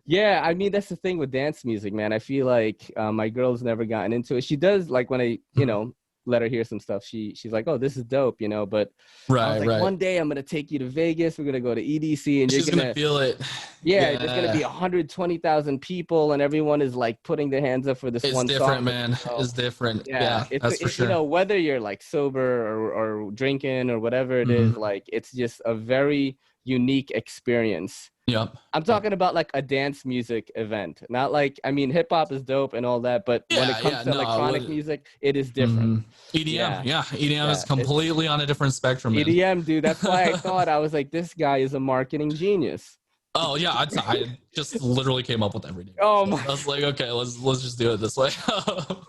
yeah. I mean, that's the thing with dance music, man. I feel like my girl's never gotten into it. She does like when I, Mhm. let her hear some stuff. She's like, oh, this is dope, But I was Right, like, right. one day I'm gonna take you to Vegas. We're gonna go to EDC, and you're She's gonna gonna feel it. yeah, there's gonna Yeah. be 120,000 people, and everyone is like putting their hands up for this It's one song. different, man. So, It's different. yeah, Yeah, that's for sure. whether you're like sober or drinking or whatever it is, Hmm. like it's just a very unique experience. Yep. I'm Yep. talking about like a dance music event, not like I mean hip hop is dope and all that, but when it Yeah, comes yeah. to No, I electronic would. music, it is different. Hmm. EDM. Yeah, Yeah, EDM is yeah, completely on a different spectrum, man. EDM, dude. That's why I thought I was like, this guy is a marketing genius. Oh yeah, I just literally came up with Everyday Oh Minimalist. my. I was like, okay, let's just do it this way.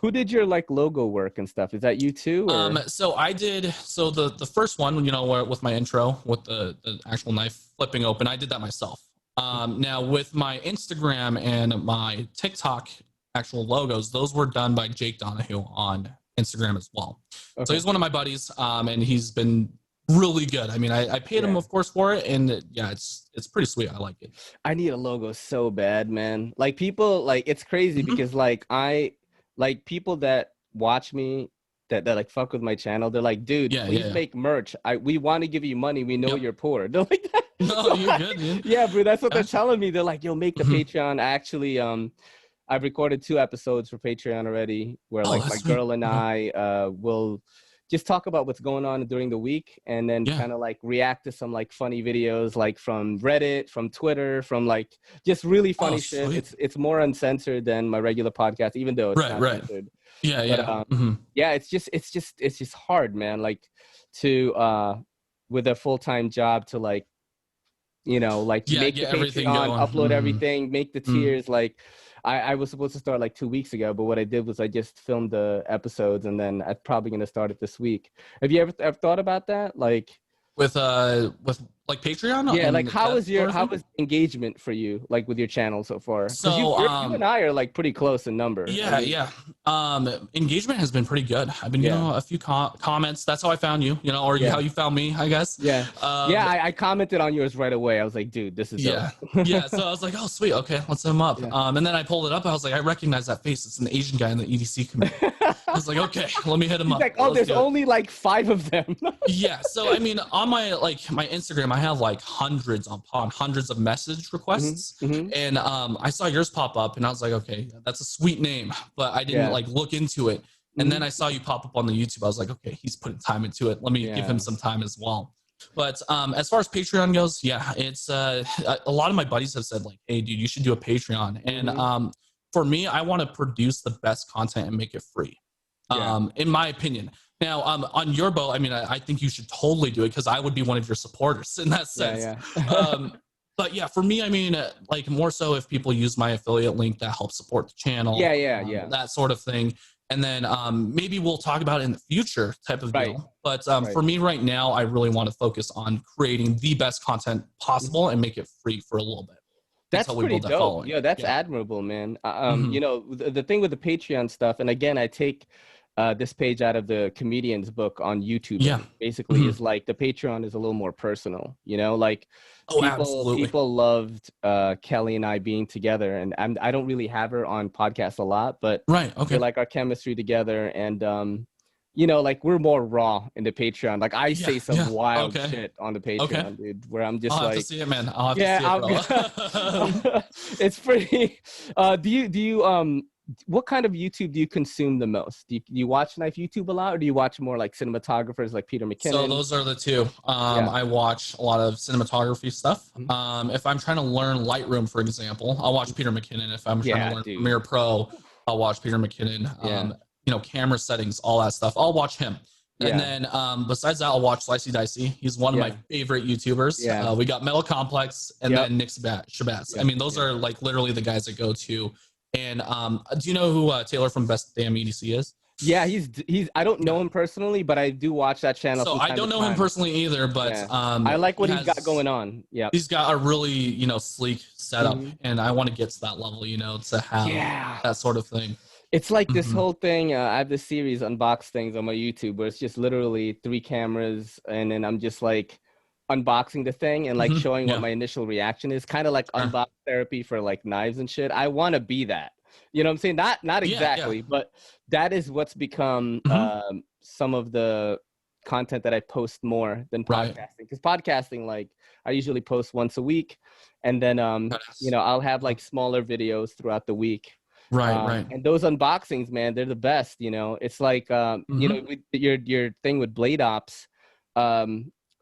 Who did your like logo work and stuff? Is that you too, or? So I did. So the first one, with my intro with the actual knife flipping open, I did that myself. Now with my Instagram and my TikTok actual logos, those were done by Jake Donahue on Instagram as well. Okay. So he's one of my buddies, and he's been really good. I mean, I paid him, of course, for it, and yeah, it's pretty sweet. I like it. I need a logo so bad, man. Like people, like it's crazy because like people that watch me that like fuck with my channel, they're like, dude, please make merch. We want to give you money. We know you're poor. They're like that. No, you're good, man. Yeah, bro. That's what they're telling me. They're like, yo, make the Patreon. Actually, I've recorded 2 episodes for Patreon already, where like my girl and I will just talk about what's going on during the week, and then kind of like react to some like funny videos, like from Reddit, from Twitter, from like just really funny shit. It's more uncensored than my regular podcast, even though it's not censored. Yeah, yeah. It's just hard, man. Like to with a full-time job to like make the everything Patreon, going. upload everything, make the tiers. Like I was supposed to start like 2 weeks ago, but what I did was I just filmed the episodes, and then I'm probably going to start it this week. Have you ever thought about that? Like with like Patreon? Yeah, like how is engagement for you, like with your channel so far? So you and I are like pretty close in number. Yeah. Engagement has been pretty good. I've been getting a few comments. That's how I found you, or how you found me, I guess. Yeah. I commented on yours right away. I was like, dude, this is dope. Yeah. So I was like, oh sweet, okay, let's hit him up. And then I pulled it up. I was like, I recognize that face. It's an Asian guy in the EDC community. I was like, okay, let me hit him up. Like, oh, there's only like 5 of them. Yeah. So I mean, on my Instagram, I have like hundreds upon hundreds of message requests, and I saw yours pop up, and I was like, okay, that's a sweet name, but I didn't like look into it. And then I saw you pop up on the YouTube. I was like, okay, he's putting time into it. Let me give him some time as well. But as far as Patreon goes, it's a lot of my buddies have said like, hey, dude, you should do a Patreon. And for me, I want to produce the best content and make it free. In my opinion. Now, on your boat, I mean, I think you should totally do it because I would be one of your supporters in that sense. But yeah, for me, I mean, like more so if people use my affiliate link that helps support the channel. That sort of thing. And then maybe we'll talk about it in the future type of deal. But for me right now, I really want to focus on creating the best content possible and make it free for a little bit. That's pretty dope. Yeah, that's admirable, man. The thing with the Patreon stuff, and again, I take this page out of the comedian's book on YouTube. Yeah. Basically, is like the Patreon is a little more personal, you know, like Oh, absolutely. people loved Kelly and I being together, and I don't really have her on podcasts a lot, but Right. I Okay. feel like our chemistry together, and you know, like we're more raw in the Patreon. Like I say some Yeah. wild Okay. shit on the Patreon, Okay. dude, where I'm just I'll have to like, see it, man. I'll have yeah, to see it, bro. it's pretty. Do you what kind of YouTube do you consume the most? Do you watch Knife YouTube a lot, or do you watch more like cinematographers like Peter So McKinnon? those are the two. Yeah. I watch a lot of cinematography stuff. Mhm. If I'm trying to learn Lightroom, for example, I'll watch Peter McKinnon. If I'm trying to Yeah, learn dude. Premiere Pro, I'll watch Peter McKinnon. Yeah. You know, camera settings, all that stuff. I'll watch him. And Yeah. then besides that, I'll watch Slicey Dicey. He's one of my Yeah. favorite YouTubers. Yeah. We got Metal Complex and Yep. then Nick Shabatz. I Yep. mean, those Yep. are like literally the guys that go to. And do you know who Taylor from Best Damn EDC is? Yeah, he's I don't know him personally, but I do watch that channel. So from I time don't to know him time. personally either, but Yeah. I like what he he's got going on. Yeah. He's got a really, you know, sleek setup, Mhm. and I want to get to that level, you know, to have Yeah. that sort of thing. It's like this Mhm. whole thing. I have this series, Unbox Things, on my YouTube, where it's just literally 3 cameras, and then I'm just like unboxing the thing and like Mhm. showing what Yeah. my initial reaction is, kind of like Sure. unbox therapy for like knives and shit. I want to be that. You know what I'm saying? Not Yeah, exactly, but that is what's become Mhm. some of the content that I post more than Right. podcasting. Because podcasting, like I usually post once a week, and then you know, I'll have like smaller videos throughout the week. Right. And those unboxings, man, they're the best. You know, it's like you know, Mhm. with your thing with Blade Ops.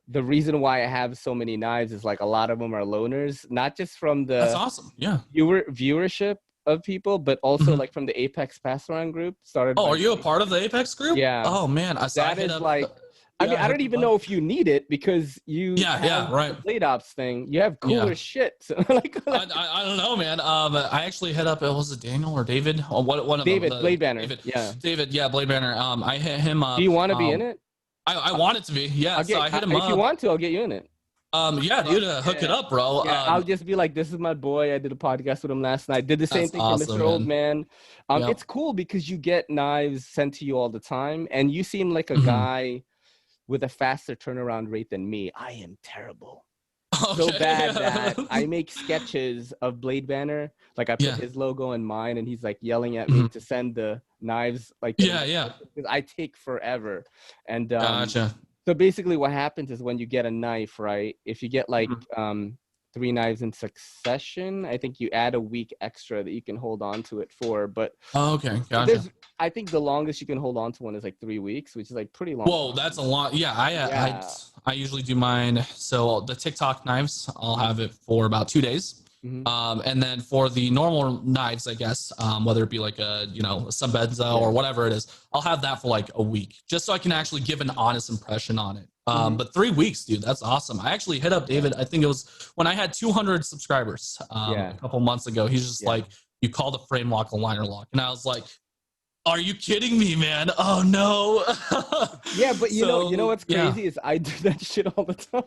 The reason why I have so many knives is like a lot of them are loaners, not just from That's the awesome. Yeah. viewership of people, but also Mhm. like from the Apex Pass Around group started Oh, by are you a part of the Apex group? yeah. Oh man, I That hit is up. like, I mean, Yeah, I hit don't them even up. know if you need it because you Yeah, have right. the Blade Ops thing. You have Yeah. cooler shit. So like I don't know, man. I actually hit up. Was it Daniel or David? Oh, one of David, them. Blade Banner. David. Yeah. David. Yeah, Blade Banner. I hit him Do up. you want to be in it? I want it to be. Yeah. I'll So get I hit him if you up. want to, I'll get you in it. Yeah, dude, hook it Yeah. up, bro. Yeah, I'll just be like, this is my boy. I did a podcast with him last night. Did the same That's thing awesome, for Mr. Old Man. Yep. It's cool because you get knives sent to you all the time, and you seem like a Mhm. guy with a faster turnaround rate than me. I am terrible. So Okay. bad that I make sketches of Blade Banner. Like I put Yeah. his logo in mine, and he's like yelling at me Mhm. to send the knives. Like Yeah. because I take forever. And Gotcha. so basically what happens is when you get a knife, right? If you get like Mhm. 3 knives in succession, I think you add a week extra that you can hold on to it for. But Oh, okay. Gotcha. I think the longest you can hold on to one is like 3 weeks, which is like pretty long. Whoa, that's a lot. Yeah, Yeah. I usually do mine. So the TikTok knives, I'll have it for about 2 days. Mhm. And then for the normal knives, I guess, whether it be like a, you know, some benzo or whatever it is, I'll have that for like a week just so I can actually give an honest impression on it. But 3 weeks, dude, that's awesome. I actually hit up David. I think it was when I had 200 subscribers a couple months ago. He's just like, you call the frame lock a liner lock. And I was like, are you kidding me, man? Oh no. Yeah, but you know what's crazy is I do that shit all the time.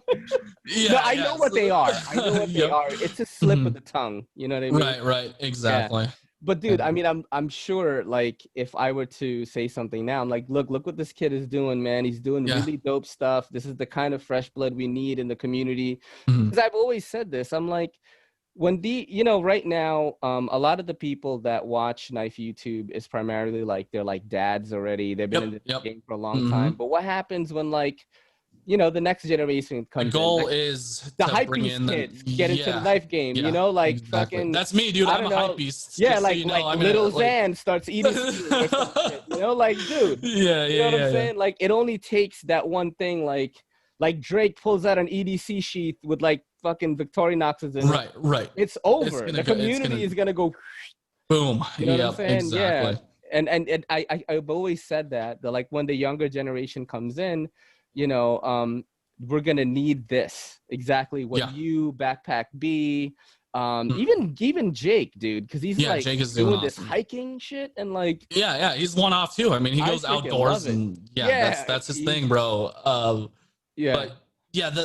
Yeah, no, I know what they are. I know what they are. It's a slip of the tongue. You know what I mean? Right, exactly. Yeah. But dude, I mean, I'm sure like if I were to say something now, I'm like, look what this kid is doing, man. He's doing really dope stuff. This is the kind of fresh blood we need in the community. Because I've always said this. I'm like, when right now, a lot of the people that watch Knife YouTube is primarily like they're like dads already. They've been in this game for a long time. But what happens when like, the next generation comes the goal in? Like, is the to hype bring beast in kids get into the knife game, like exactly. fucking. That's me, dude. I'm a hype beast. Yeah, like little Zan starts eating or some shit, like dude. Yeah, you know what I'm saying? Like it only takes that one thing, like Drake pulls out an EDC sheath with like fucking Victorinoxes in it. Right. It's over. The community is gonna go boom. You know what I'm saying? Exactly. Yeah. And I've always said that like when the younger generation comes in, we're gonna need this exactly what you Backpack B, even Jake, dude, because he's like Jake is doing this hiking shit and like he's one off too. I mean, he goes outdoors and that's his thing, bro. But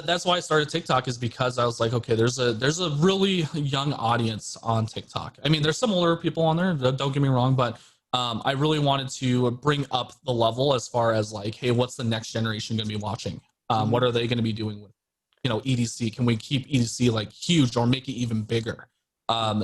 that's why I started TikTok, is because I was like, okay, there's a really young audience on TikTok. I mean, there's some older people on there, don't get me wrong, but I really wanted to bring up the level as far as like, hey, what's the next generation going to be watching? What are they going to be doing with, EDC? Can we keep EDC like huge or make it even bigger?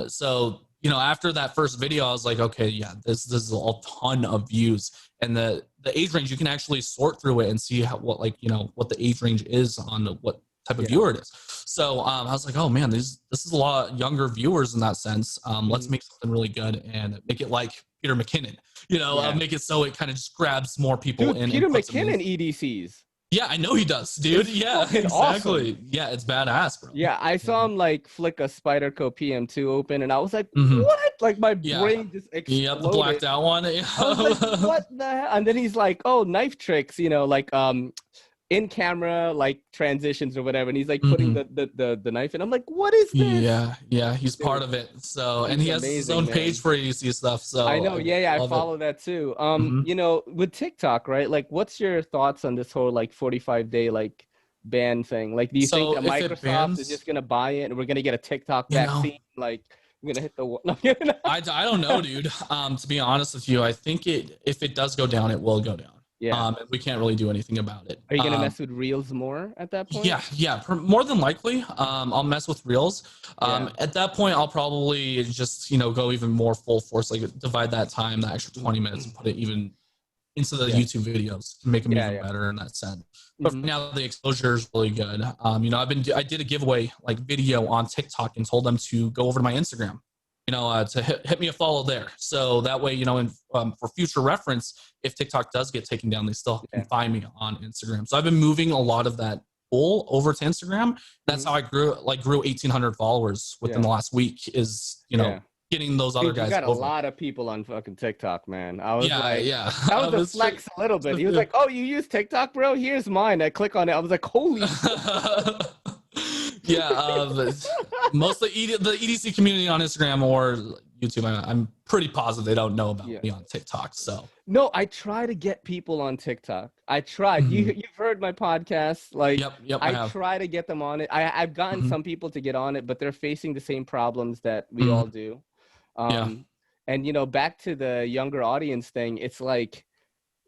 So, after that first video, I was like, okay, yeah, this is a ton of views, and the age range, you can actually sort through it and see what the age range is on what type of viewer it is. So I was like, oh man, this is a lot younger viewers in that sense. Let's make something really good and make it like Peter McKinnon, make it so it kind of just grabs more people in. Peter McKinnon EDCs. Yeah, I know he does, dude. Yeah, exactly. Awesome. Yeah, it's badass, bro. Yeah, I saw him like flick a Spyderco PM2 open, and I was like, what? Like my brain just exploded. Yep, the blacked out one. I was like, what the hell? And then he's like, oh, knife tricks, like in camera like transitions or whatever, and he's like putting the knife in. I'm like, what is this? Yeah, he's part of it. So, and he has his own page for EDC stuff. So I know, I follow that too. With TikTok, right? Like, what's your thoughts on this whole like 45-day like ban thing? Like, do you think that Microsoft is just gonna buy it and we're gonna get a TikTok vaccine? Like, we're gonna hit the wall? I don't know, dude. To be honest with you, I think if it does go down, it will go down. Yeah. We can't really do anything about it. Are you gonna mess with Reels more at that point? Yeah. More than likely, I'll mess with Reels. At that point, I'll probably just go even more full force, like divide that time, that extra 20 minutes, and put it even into the YouTube videos to make them even better in that sense. But for now, the exposure is really good. I did a giveaway like video on TikTok and told them to go over to my Instagram. To hit me a follow there. So that way, for future reference, if TikTok does get taken down, they still can find me on Instagram. So I've been moving a lot of that pull over to Instagram. That's how I grew 1,800 followers within the last week is, getting those other guys. You got over. A lot of people on fucking TikTok, man. I was that was a flex a little bit. He was like, oh, you use TikTok, bro? Here's mine. I click on it. I was like, holy most of the EDC community on Instagram or YouTube, I'm pretty positive they don't know about me on TikTok. So no, I try to get people on TikTok. I tried. You've heard my podcast. Like, yep, I try to get them on it. I've gotten some people to get on it, but they're facing the same problems that we all do. And back to the younger audience thing, it's like,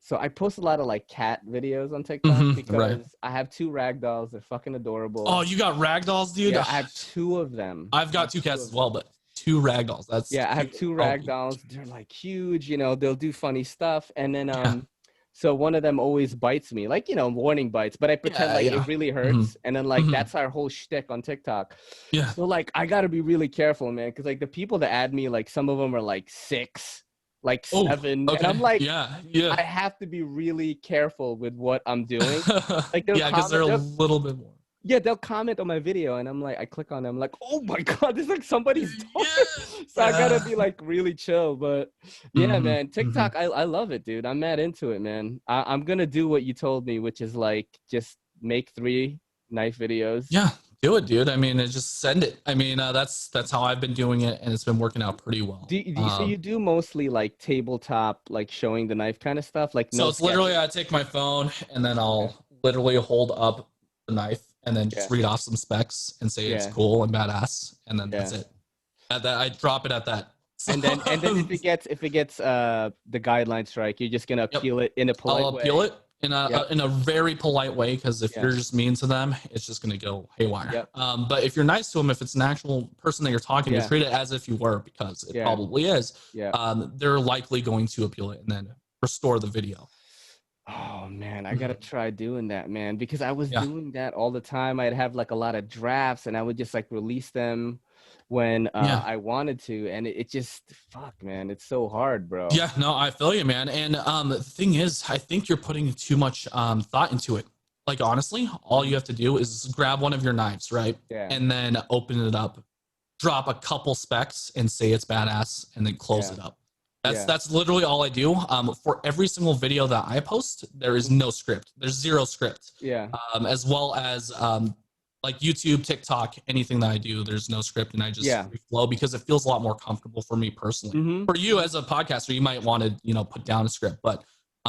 so I post a lot of like cat videos on TikTok because I have 2 ragdolls. They're fucking adorable. Oh, you got ragdolls, dude? Yeah, I have 2 of them. I've got 2 cats as well, but 2 ragdolls. That's I have 2 ragdolls. They're like huge. They'll do funny stuff, and then so one of them always bites me, like warning bites, but I pretend it really hurts, and then like that's our whole shtick on TikTok. Yeah. So like I gotta be really careful, man, because like the people that add me, like some of them are like 6. Like 7, and I'm like, I have to be really careful with what I'm doing. Like, because they're a little bit more. Yeah, they'll comment on my video, and I'm like, I click on them, I'm like, oh my god, this is like somebody's dog. So I gotta be like really chill. But man, TikTok, I love it, dude. I'm mad into it, man. I'm gonna do what you told me, which is like just make 3 knife videos. Yeah. Do it, dude. I mean, just send it. I mean, that's how I've been doing it, and it's been working out pretty well. So you do mostly like tabletop, like showing the knife kind of stuff? Like so it's literally I take my phone and then I'll literally hold up the knife and then just read off some specs and say it's cool and badass, and then that's it. At that, I drop it at that. So, and then if it gets the guideline strike, you're just gonna appeal it in a polite way. I'll appeal it in a very polite way, because if you're just mean to them, it's just gonna go haywire. But if you're nice to them, if it's an actual person that you're talking to, treat it as if you were, because it probably is. They're likely going to appeal it and then restore the video. Oh man, I gotta try doing that, man, because I was doing that all the time. I'd have like a lot of drafts and I would just like release them when I wanted to, and it just man, it's so hard, bro. Yeah, no, I feel you, man. And the thing is, I think you're putting too much thought into it. Like, honestly, all you have to do is grab one of your knives, right? And then open it up, drop a couple specs and say it's badass, and then close it up. That's literally all I do. For every single video that I post, there is no script. There's 0 script. As well as like YouTube, TikTok, anything that I do, there's no script, and I just flow, because it feels a lot more comfortable for me personally. For you as a podcaster, you might want to put down a script, but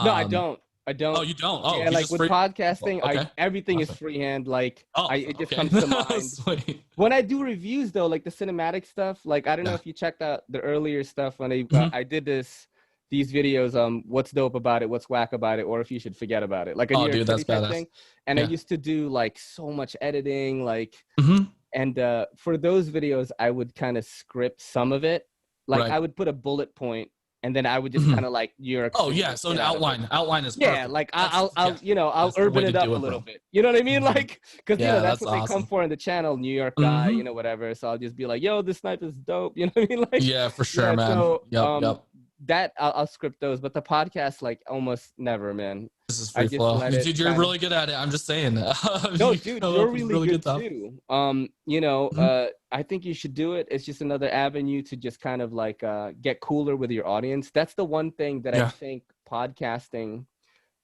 no, I don't. Oh, you don't? Oh, yeah, like with podcasting, everything is freehand. Like, it just comes to mind. When I do reviews, though, like the cinematic stuff, like I don't know if you checked out the earlier stuff when I did this these videos, what's dope about it, what's whack about it, or if you should forget about it, like a New Oh, York dude, City that's type badass. thing. And I Yeah. used to do like so much editing, like, Mm-hmm. and for those videos, I would kind of script some of it. Like Right. I would put a bullet point, and then I would just Mm-hmm. kind of like New York Oh City yeah, the so an shit out of it. outline. Outline is Yeah, perfect. like That's yeah. I'll That's the way urban to it up do a it, little bro. bit. You know what I mean? Mhm. Like, because Yeah, that's that's what they come awesome. for in the channel, New York guy, Hmm. whatever. So I'll just be like, yo, this sniper's dope. You know what I mean? Like, Yeah, for sure, yeah. man. So Yep, yep. that I'll script those, but the podcast, like, almost never, man. This is I free just flow, let it dude. You're kind of. really good at it. I'm just saying. No, You dude, come you're up with really really good good stuff. too. Mhm. I think you should do it. It's just another avenue to just kind of like get cooler with your audience. That's the one thing that I Yeah. think podcasting,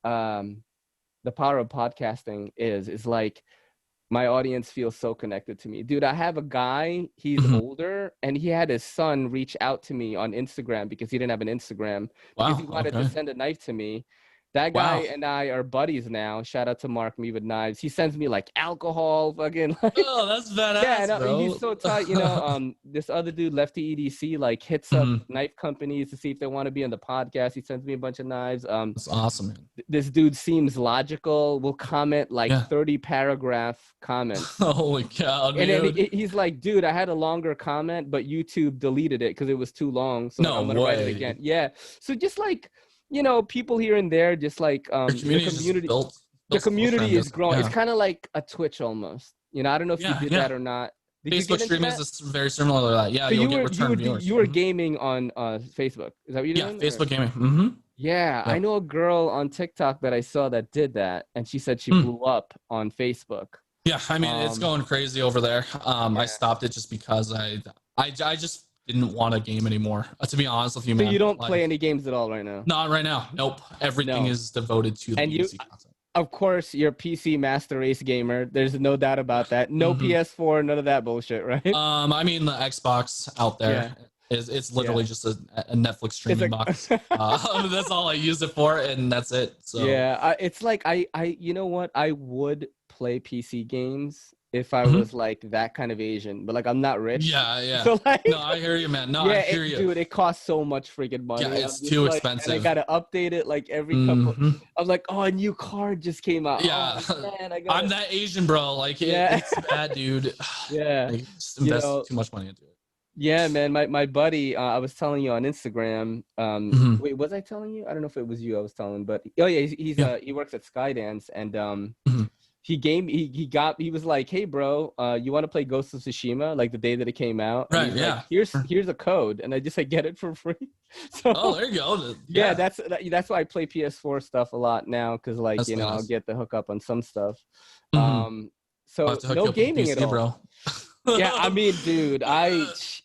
um, the power of podcasting is like my audience feels so connected to me. Dude, I have a guy, he's Mhm. older, and he had his son reach out to me on Instagram because he didn't have an Instagram because he Wow. wanted to Okay. send a knife to me. That guy Wow. and I are buddies now. Shout out to Mark Me with Knives. He sends me like alcohol, fucking like Oh, that's yeah, and badass, he's bro. so tight. This other dude, Lefty EDC, like hits up Mhm. knife companies to see if they want to be on the podcast. He sends me a bunch of knives. That's awesome, man. This dude seems logical. Will comment like Yeah. 30 paragraph comments. Holy cow, And then dude. he's like, dude, I had a longer comment, but YouTube deleted it because it was too long. So like, No I'm gonna write it again. way. Yeah. So just like, people here and there, just like Your the community is just community, built closer, I'm is guessing. growing. It's Yeah. kind of like a Twitch almost. I don't know if you Yeah. did Yeah. that or not. Did you get Facebook into streaming is that? just very similar to that. Yeah, So you'll you get were return viewers. you were Mhm. gaming on Facebook. Is that what you're Yeah, doing? Or? Facebook gaming. Mm-hmm. Yeah, I Yep. know a girl on TikTok that I saw that did that, and she said she Mm. blew up on Facebook. Yeah, I mean it's Um, going crazy over there. I yeah. stopped it just because I just didn't want to game anymore. To be honest with you, So man. you don't Like play any games at all right now? not right now. Nope. Everything No. is devoted to the And you, PC content. of course, you're PC master race gamer. There's no doubt about that. No Hmm. PS4, none of that bullshit, right? I mean the Xbox out Yeah, there is it's yeah. literally just a Netflix It's streaming like, box. That's all I use it for, and that's it. So yeah. It's like you know what? I would play PC games if I mhm. was like that kind of Asian, but like I'm not rich, Yeah, yeah. so like. No, I hear you, man. No, I Yeah, hear you. dude, it costs so much freaking Yeah, money. I'm it's just too like, and I expensive. gotta update it like every couple. Hmm. I'm like, oh, a new card just came out. Yeah, Oh man, I I'm gotta. that Asian, bro. Like Yeah, it's bad, dude. yeah. Like, just You invest know, too much money into it. yeah, man. My buddy, I was telling you on Instagram. Hmm. Wait, was I telling you? I don't know if it was you I was telling, but oh yeah, Yeah. he works at Skydance, and Hmm. he was like, hey bro, you want to play Ghost of Tsushima like the day that it came out? And Right. he's like, Yeah. here's a code, and I just like get it for free. Oh, So. there you go. Yeah, Yeah, that's why I play PS4 stuff a lot now because like that's I'll badass. get the hookup on some stuff. Hmm. I'll have So to hook no you up with a gaming at PC, all. bro. Yeah, I mean, dude,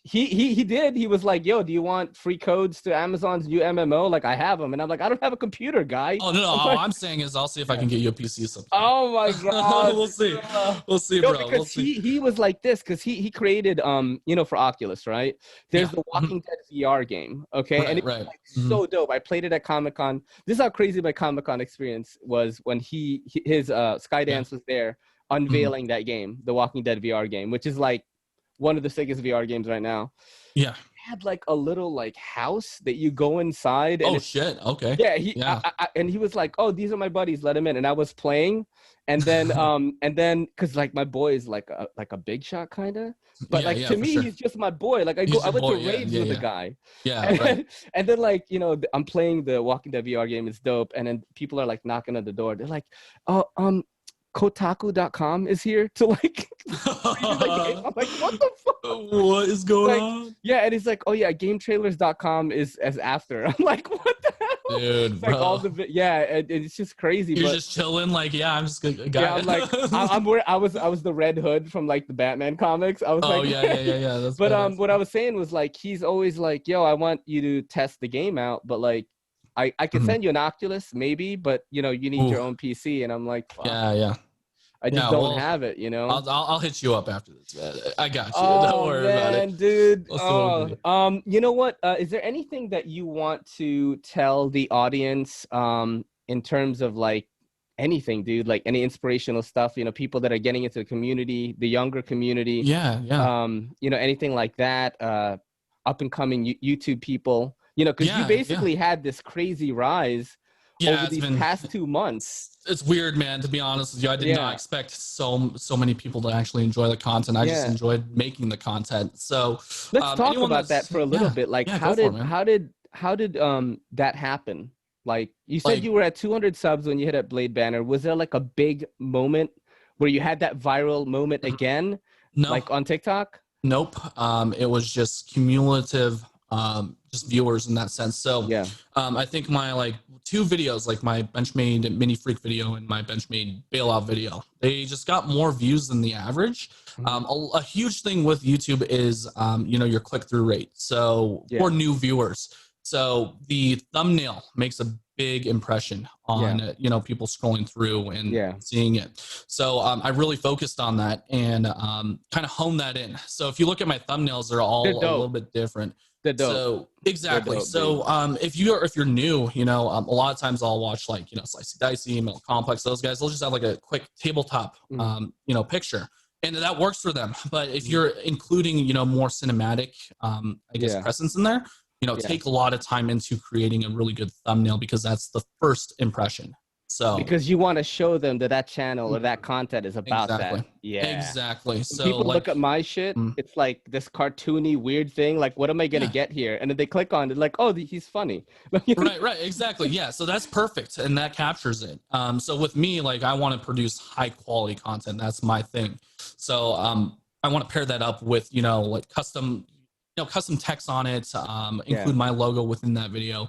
he did. He was like, "Yo, do you want free codes to Amazon's new MMO?" Like, I have them, and I'm like, "I don't have a computer, guy." Oh no, no. I'm All like, I'm saying is I'll see if I yeah. can get you a PC sometime. Oh my god. We'll see. We'll see, No, bro. We'll because see. he was like this because he created for Oculus, right? There's Yeah. the Mhm. Walking Dead VR game, okay, and Right. it was Right. like Mhm. so dope. I played it at Comic-Con. This is how crazy my Comic-Con experience was when his Yeah. Skydance was there Mhm. unveiling that game, the Walking Dead VR game, which is like one of the sickest VR games right now. Yeah. Had like a little like house that you go inside, and Oh it's shit. Okay. yeah, Yeah. and he was like, "Oh, these are my buddies. Let him in." And I was playing, and then because like my boy is like a big shot kind of, but Yeah. like Yeah. to For me sure. he's just my boy. Like He's I your went to boy. Yeah. raves Yeah. with the Yeah. guy, Yeah. and Right. and then like I'm playing the Walking Dead VR game. It's dope, and then people are like knocking on the door. They're like, "Oh, Kotaku.com is here to like preview the game." I'm like, "What the fuck?" What is going Like, on, yeah, and it's like, "Oh yeah, GameTrailers.com is as after." I'm like, "What the hell?" dude, It's like all bro? the yeah, it's just crazy. You're But just chilling, like, yeah, I'm just a yeah, guy. I'm like, I was the Red Hood from like the Batman comics. I was Oh like, yeah, yeah, yeah, yeah. That's but badass. what I was saying was like, he's always like, "Yo, I want you to test the game out, but like, I could Mhm. send you an Oculus maybe, but you need Ooh. your own PC." And I'm like, "Fuck, Yeah, yeah, I just yeah. don't Well, have it, I'll hit you up after this. Man. I got you. Don't Oh worry about it. man, dude. Let's see what we can do. You know what? Is there anything that you want to tell the audience in terms of like anything, dude? Like any inspirational stuff, people that are getting into the community, the younger community, Yeah, yeah. anything like that, up and coming YouTube people You know, because you Yeah, yeah. basically had this crazy rise Yeah, over it's these been past 2 months. it's weird, man, to be honest with you. I did not Yeah, expect so many people to actually enjoy the content. I just yeah. enjoyed making the content. So Let's talk anyone about that that's for a little bit. Like, yeah, go for it, man. how did that happen? Like, you said Like you were at 200 subs when you hit up Blade Banner. Was there like a big moment where you had that viral moment again, no, like on TikTok? nope. It was just cumulative, just viewers in that sense. So, Yeah. I think my like two videos, like my Benchmade mini freak video and my Benchmade bailout video, they just got more views than the average. Mhm. A huge thing with YouTube is, you know, your click through rate. So Yeah. for new viewers, so the thumbnail makes a big impression Yeah. on you know, people scrolling through and Yeah. seeing it. So I really focused on that and kind of honed that in. So if you look at my thumbnails, they're They're all a little dope. bit different. They're dope. So They're exactly. dope, dude. So if you're new, you know, a lot of times I'll watch like, you know, Slicey Dicey, Metal Complex, those guys. They'll just have like a quick tabletop, Mm. you know, picture, and that works for them. But if Mm. you're including, you know, more cinematic, I guess, Yeah. presence in there, you know, Yeah. take a lot of time into creating a really good thumbnail because that's the first impression. So Because you want to show them that that channel or that content is about exactly, that. Yeah. exactly. When So people look like, at my shit, mm, it's like this cartoony weird thing. Like, what am I gonna yeah. get here? And then they click on it, like, oh, he's funny. Right, right, exactly. Yeah, so that's perfect, and that captures it. So with me, like, I want to produce high quality content. That's my thing. So I want to pair that up with, you know, like custom, you know, custom text on it. Yeah. Include my logo within that video.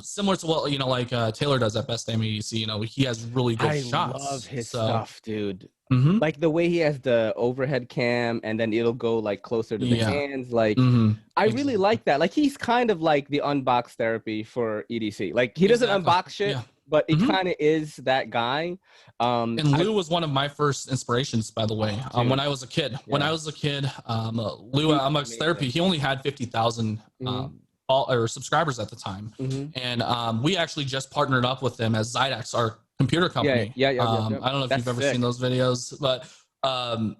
Similar to what, you know, like Taylor does at Best Damn EDC. You know, he has really good I love shots. his So stuff, dude. mhm, Like the way he has the overhead cam and then it'll go like closer to the yeah, hands. Like, mhm, I really exactly, like that. Like, he's kind of like the unbox therapy for EDC. Like, he doesn't exactly, unbox shit, yeah. but he Mhm. kind of is that guy. And I Lou was one of my first inspirations, by the way. Oh, When dude. I was a kid, Yeah. Lou He's at Unbox Therapy, amazing. he only had 50,000 Hmm. or subscribers at the time, Hmm. and we actually just partnered up with them as Zydex, our computer Yeah, company. yeah, yeah, yeah, yeah. I don't know if That's you've ever seen sick. those videos, but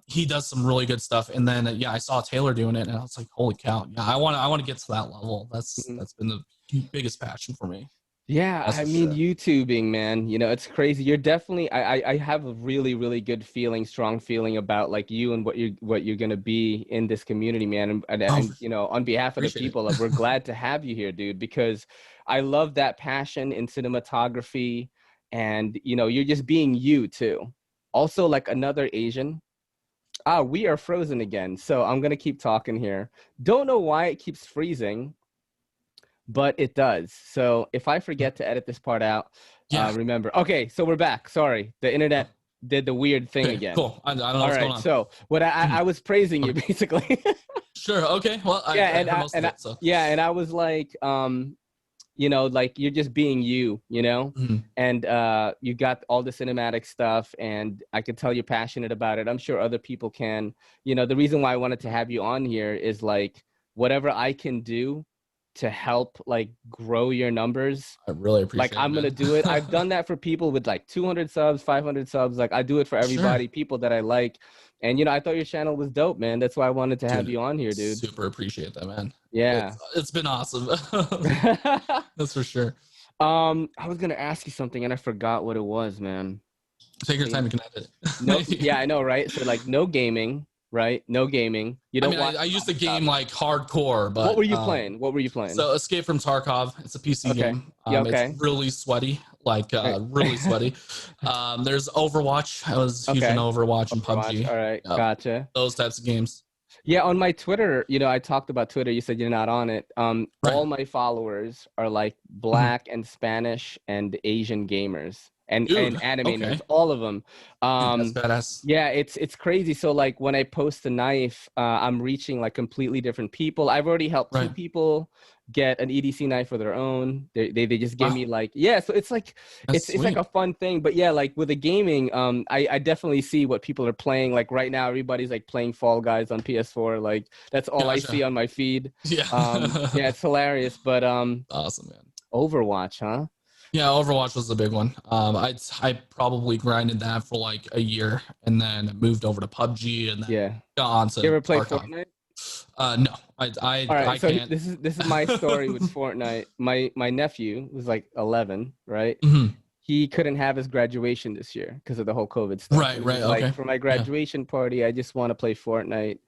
he does some really good stuff. And then yeah, I saw Taylor doing it, and I was like, holy cow! Yeah, I want to get to that level. Mhm. That's been the biggest passion for me. Yeah, That's I for mean, sure. YouTubing, man, you know, it's crazy. You're definitely, I have a really, really good feeling, strong feeling about like you and what you're gonna be in this community, man. Oh, And you know, on behalf of the appreciate people, like, we're it. glad to have you here, dude, because I love that passion in cinematography, and you know, you're just being you too. Also, like another Asian. Ah, we are frozen again, so I'm gonna keep talking here. Don't know why it keeps freezing, but it does. So if I forget to edit this part out, Yeah. remember. Okay, so we're back. Sorry, the internet did the weird thing Okay. again. Cool. I don't know All what's going right, on. so what I was praising you Okay. basically. Sure. Okay. Well, Yeah, I heard most of it. So. yeah, and I was like, you know, like you're just being you know, Mhm. and you got all the cinematic stuff, and I could tell you're passionate about it. I'm sure other people can. You know, the reason why I wanted to have you on here is like whatever I can do to help like grow your numbers, I really like appreciate it, I'm gonna man. do it. I've done that for people with like 200 subs, 500 subs. Like I do it for Sure, everybody, people that I like. And you know, I thought your channel was dope, man. That's why I wanted to have dude. you on here, dude. Super appreciate that, man. Yeah. It's been awesome. That's for sure. I was gonna ask you something and I forgot what it was, man. Take your time. Dang. You can edit No, it. yeah, I know, right? So like no gaming, right? No gaming. You I don't mean, watch I a used lot the of stuff. game like hardcore, What but were you playing? What were you playing? so Escape from Tarkov. It's a PC Okay. game. Yeah, It's okay. really sweaty, like Right. really sweaty. There's Overwatch. I was huge in Okay. Overwatch and Overwatch. PUBG. All right. Yep. Gotcha. Those types of games. Yeah, on my Twitter, you know, I talked about Twitter. You said you're not on it. Right. All my followers are like Mhm. Black and Spanish and Asian gamers and Dude. anime Okay. nerds, all of them. Dude, that's Um, badass. yeah, it's crazy. So like when I post a knife, I'm reaching like completely different people. I've already helped two Right. people get an EDC knife for their own. They just give me Wow. like, yeah, so it's like That's it's like sweet. a fun thing. But yeah, like with the gaming, I definitely see what people are playing. Like right now, everybody's like playing Fall Guys on PS4. Like that's all I see Gotcha. on my feed. Yeah. Yeah, it's hilarious. But Awesome, man. Overwatch, huh? Yeah, Overwatch was the big one. I probably grinded that for like a year and then moved over to PUBG and then Yeah. got on You to ever play Tarkov. Fortnite? No, All right, I so can't. this is my story with Fortnite. My nephew was like 11, right? Mhm. He couldn't have his graduation this year because of the whole COVID stuff. Right, And right, he's like, okay. for my Yeah. graduation party, I just want to play Fortnite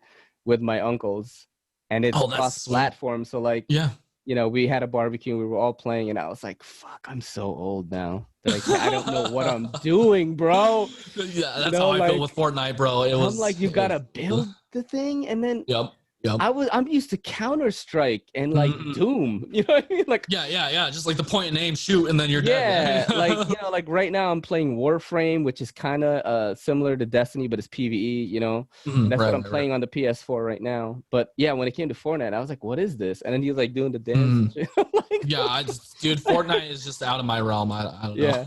with my uncles, and it's Oh, that's sweet. cross-platform. So like, Yeah. we had a barbecue and we were all playing, and I was like, "Fuck, I'm so old now that I don't know what I'm doing, bro." Yeah, that's how I feel with Like Fortnite, bro. I'm like, you It was gotta build the thing, and then yep, yep. I'm used to Counter-Strike and like Mhm. Doom. You know what I mean? Like, Yeah. Just like the point and aim, shoot, and then you're yeah, like dead. like right now I'm playing Warframe, which is kind of similar to Destiny, but it's PvE, and that's what I'm Right. playing on the PS4 right now. But yeah, when it came to Fortnite, I was like, what is this? And then he was like doing the dance and Mm. shit. Like, Yeah, dude, Fortnite is just out of my realm. I don't know. yeah.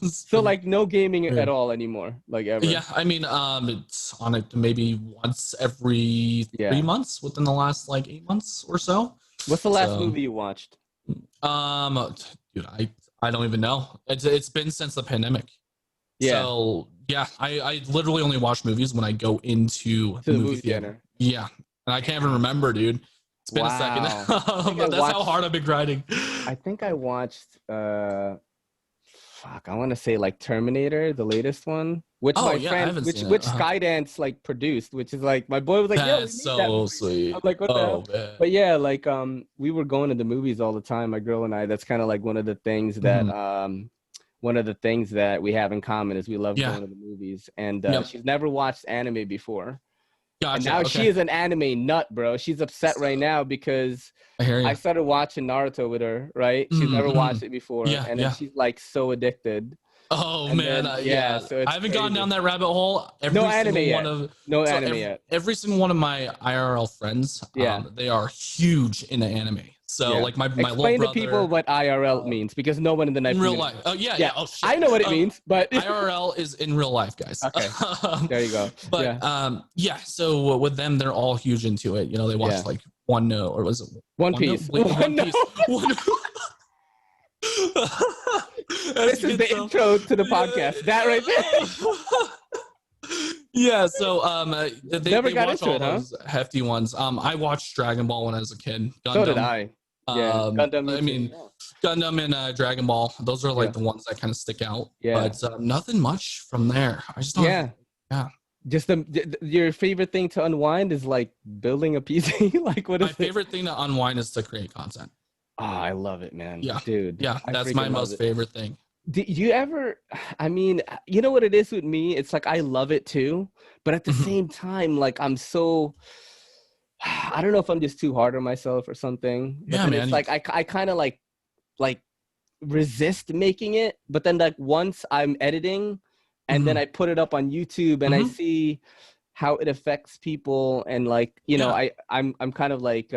It's So been like no gaming at weird. all anymore, like ever. Yeah, I mean, it's on it maybe once every three Yeah. months within the last like 8 months or so. What's the last So, movie you watched? dude, I don't even know. It's been since the pandemic. Yeah, So yeah, I literally only watch movies when I go into to the the movie movie theater. theater. Yeah, and I can't even remember, dude. It's been a second, Wow. I think I but that's how watched hard I've been grinding. I think I watched fuck, I want to say like Terminator, the latest one, which Oh my yeah, I friend, haven't seen it. which Skydance like produced, which is like my boy was like, "Yo, we That's made that so movie." I'm sweet. like, "What the hell?" Oh man. But yeah, like we were going to the movies all the time, my girl and I. That's kind of like Mhm. one of the things that we have in common is we love Yeah. going to the movies. And Yep. she's never watched anime before. And Gotcha. now Okay. she is an anime nut, bro. She's upset right So, now because I hear I you. started watching Naruto with her, right? She's never watched it before, Yeah. and then Yeah. she's like so addicted. Oh And man, then yeah, yeah. so I it's haven't gone down crazy. that rabbit hole. No Every anime single one yet. of No so anime yet. every single one of my IRL friends, Yeah, they are huge into anime. So yeah. like my little Explain to people brother, what IRL um, means because no one in the in knife real community life. knows. Oh yeah, Yeah, yeah. Oh shit. I know what it means, but IRL is in real life, guys. okay, there you go. But Yeah, yeah. So with them, they're all huge into it. You know, they watched yeah. like One Note, or was it One One Note? Piece. One No, Piece. One. As this you is can the tell. intro to the Yeah. podcast. That right there. Yeah, so Never they got watch into all it, huh? those hefty ones. I watched Dragon Ball when I was a kid. So did Gundam. I. Yeah, Gundam, me I too. mean, Gundam and Dragon Ball. Those are Yeah, like the ones that kind of stick out. yeah, But nothing much from there. I just don't have. yeah. Yeah. Just your favorite thing to unwind is like building a PC. Like, what My is it? favorite thing to unwind is to create content. Oh, I love it, man. Yeah. Dude, Yeah, I that's my freaking love most it. favorite thing. Do you ever, I mean, you know what it is with me? It's like I love it too, but at the Mhm. same time, like I'm so, I don't know if I'm just too hard on myself or something, but Yeah, then man. it's like I kind of like resist making it, but then like once I'm editing and then Mhm. I put it up on YouTube and I Mhm. see how it affects people and like, Yeah. I'm kind of like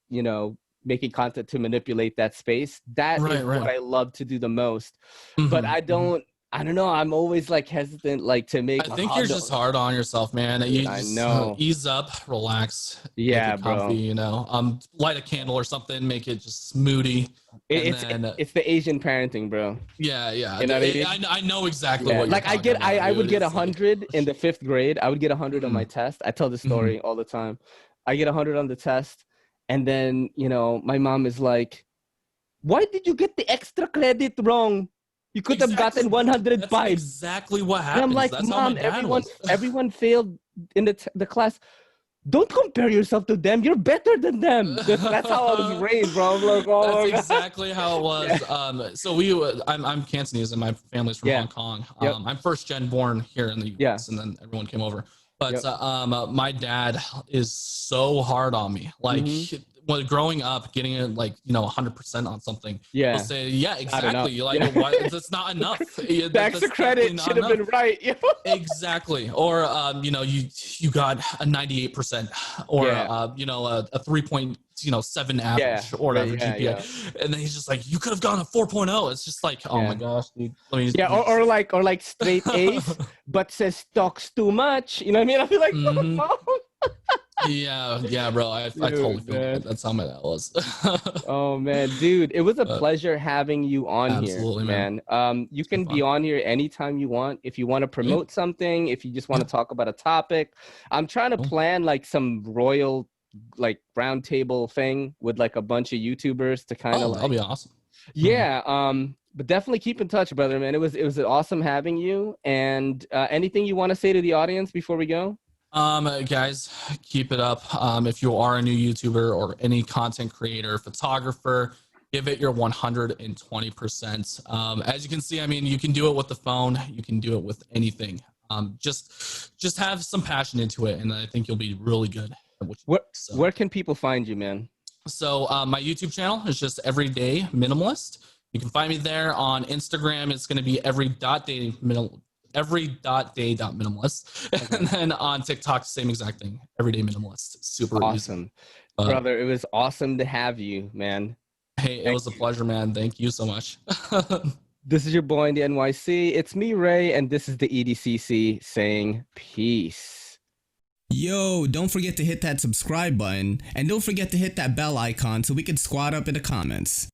you know, making content to manipulate that space. That is Right. what I love to do the most. But Mhm. Mhm. I don't know, I'm always like hesitant like to make I like, think oh you're no, just hard on yourself, man. dude, You I just know. ease up, relax, make Yeah, it comfy, bro. you know. Light a candle or something, make it just moody, and It's then it's the Asian parenting, bro. yeah. You know what I mean? I know exactly Yeah, what you're like talking about, I would dude. get It's like 100 in the fifth grade. I would get 100 on my mm, test. I tell this mhm. story all the time. I get 100 on the test, and then my mom is like, "Why did you get the extra credit wrong? You could have gotten Exactly. That's 105." exactly what And I'm happens. like, That's how my "Mom, dad was. everyone failed in the class. Don't compare yourself to them. You're better than them." That's how I was raised, bro. I'm like, That's oh my god. exactly how it Yeah, was. So I'm Cantonese and my family's from yeah, Hong Kong. yep, I'm first gen born here in the yeah, U.S. and then everyone came over. But yep. my dad is so hard on me. Like Mm-hmm. when growing up, getting it like 100% on something, he'll Yeah, say, "Yeah, not enough. exactly." Like, Yeah. why? That's not enough. Yeah, The extra that's definitely credit not should have enough. been right. Exactly. Or you got a 98% or Yeah, a 3.7 yeah, average or right, whatever yeah, GPA. yeah, And then he's just like, you could have gone a 4.0. It's just like, oh my yeah, gosh, dude. Let me yeah, or like straight A's, but says talks too much. You know what I mean? I feel like, hmm Mom. yeah, bro. I totally Dude, feel that. man. That's how my dad was. Oh man, dude, it was a But pleasure having you on here, absolutely, man. man. You It's been can be fun. on here anytime you want. If you want to Sweet. promote something, if you just want Yeah. to talk about a topic. I'm trying to Cool. plan like some royal like round table thing with like a bunch of YouTubers to kind of Oh, like, that'll be awesome. yeah. But definitely keep in touch, brother, man. It was awesome having you. And anything you want to say to the audience before we go? Guys, keep it up. If you are a new YouTuber or any content creator, photographer, give it your 120%. As you can see, I mean, you can do it with the phone. You can do it with anything. Just have some passion into it, and I think you'll be really good at what you do. So, Where can people find you, man? so my YouTube channel is just Everyday Minimalist. You can find me there on Instagram. It's going to be every.day.minimalist. Okay. And then on TikTok, same exact thing, Everyday Minimalist. Super Awesome. easy. But, brother, it was awesome to have you, man. hey, it was a pleasure, man. Thank you so much. This is your boy in the NYC. It's me, Ray, and this is the EDCC saying peace. Yo, don't forget to hit that subscribe button, and don't forget to hit that bell icon so we can squad up in the comments.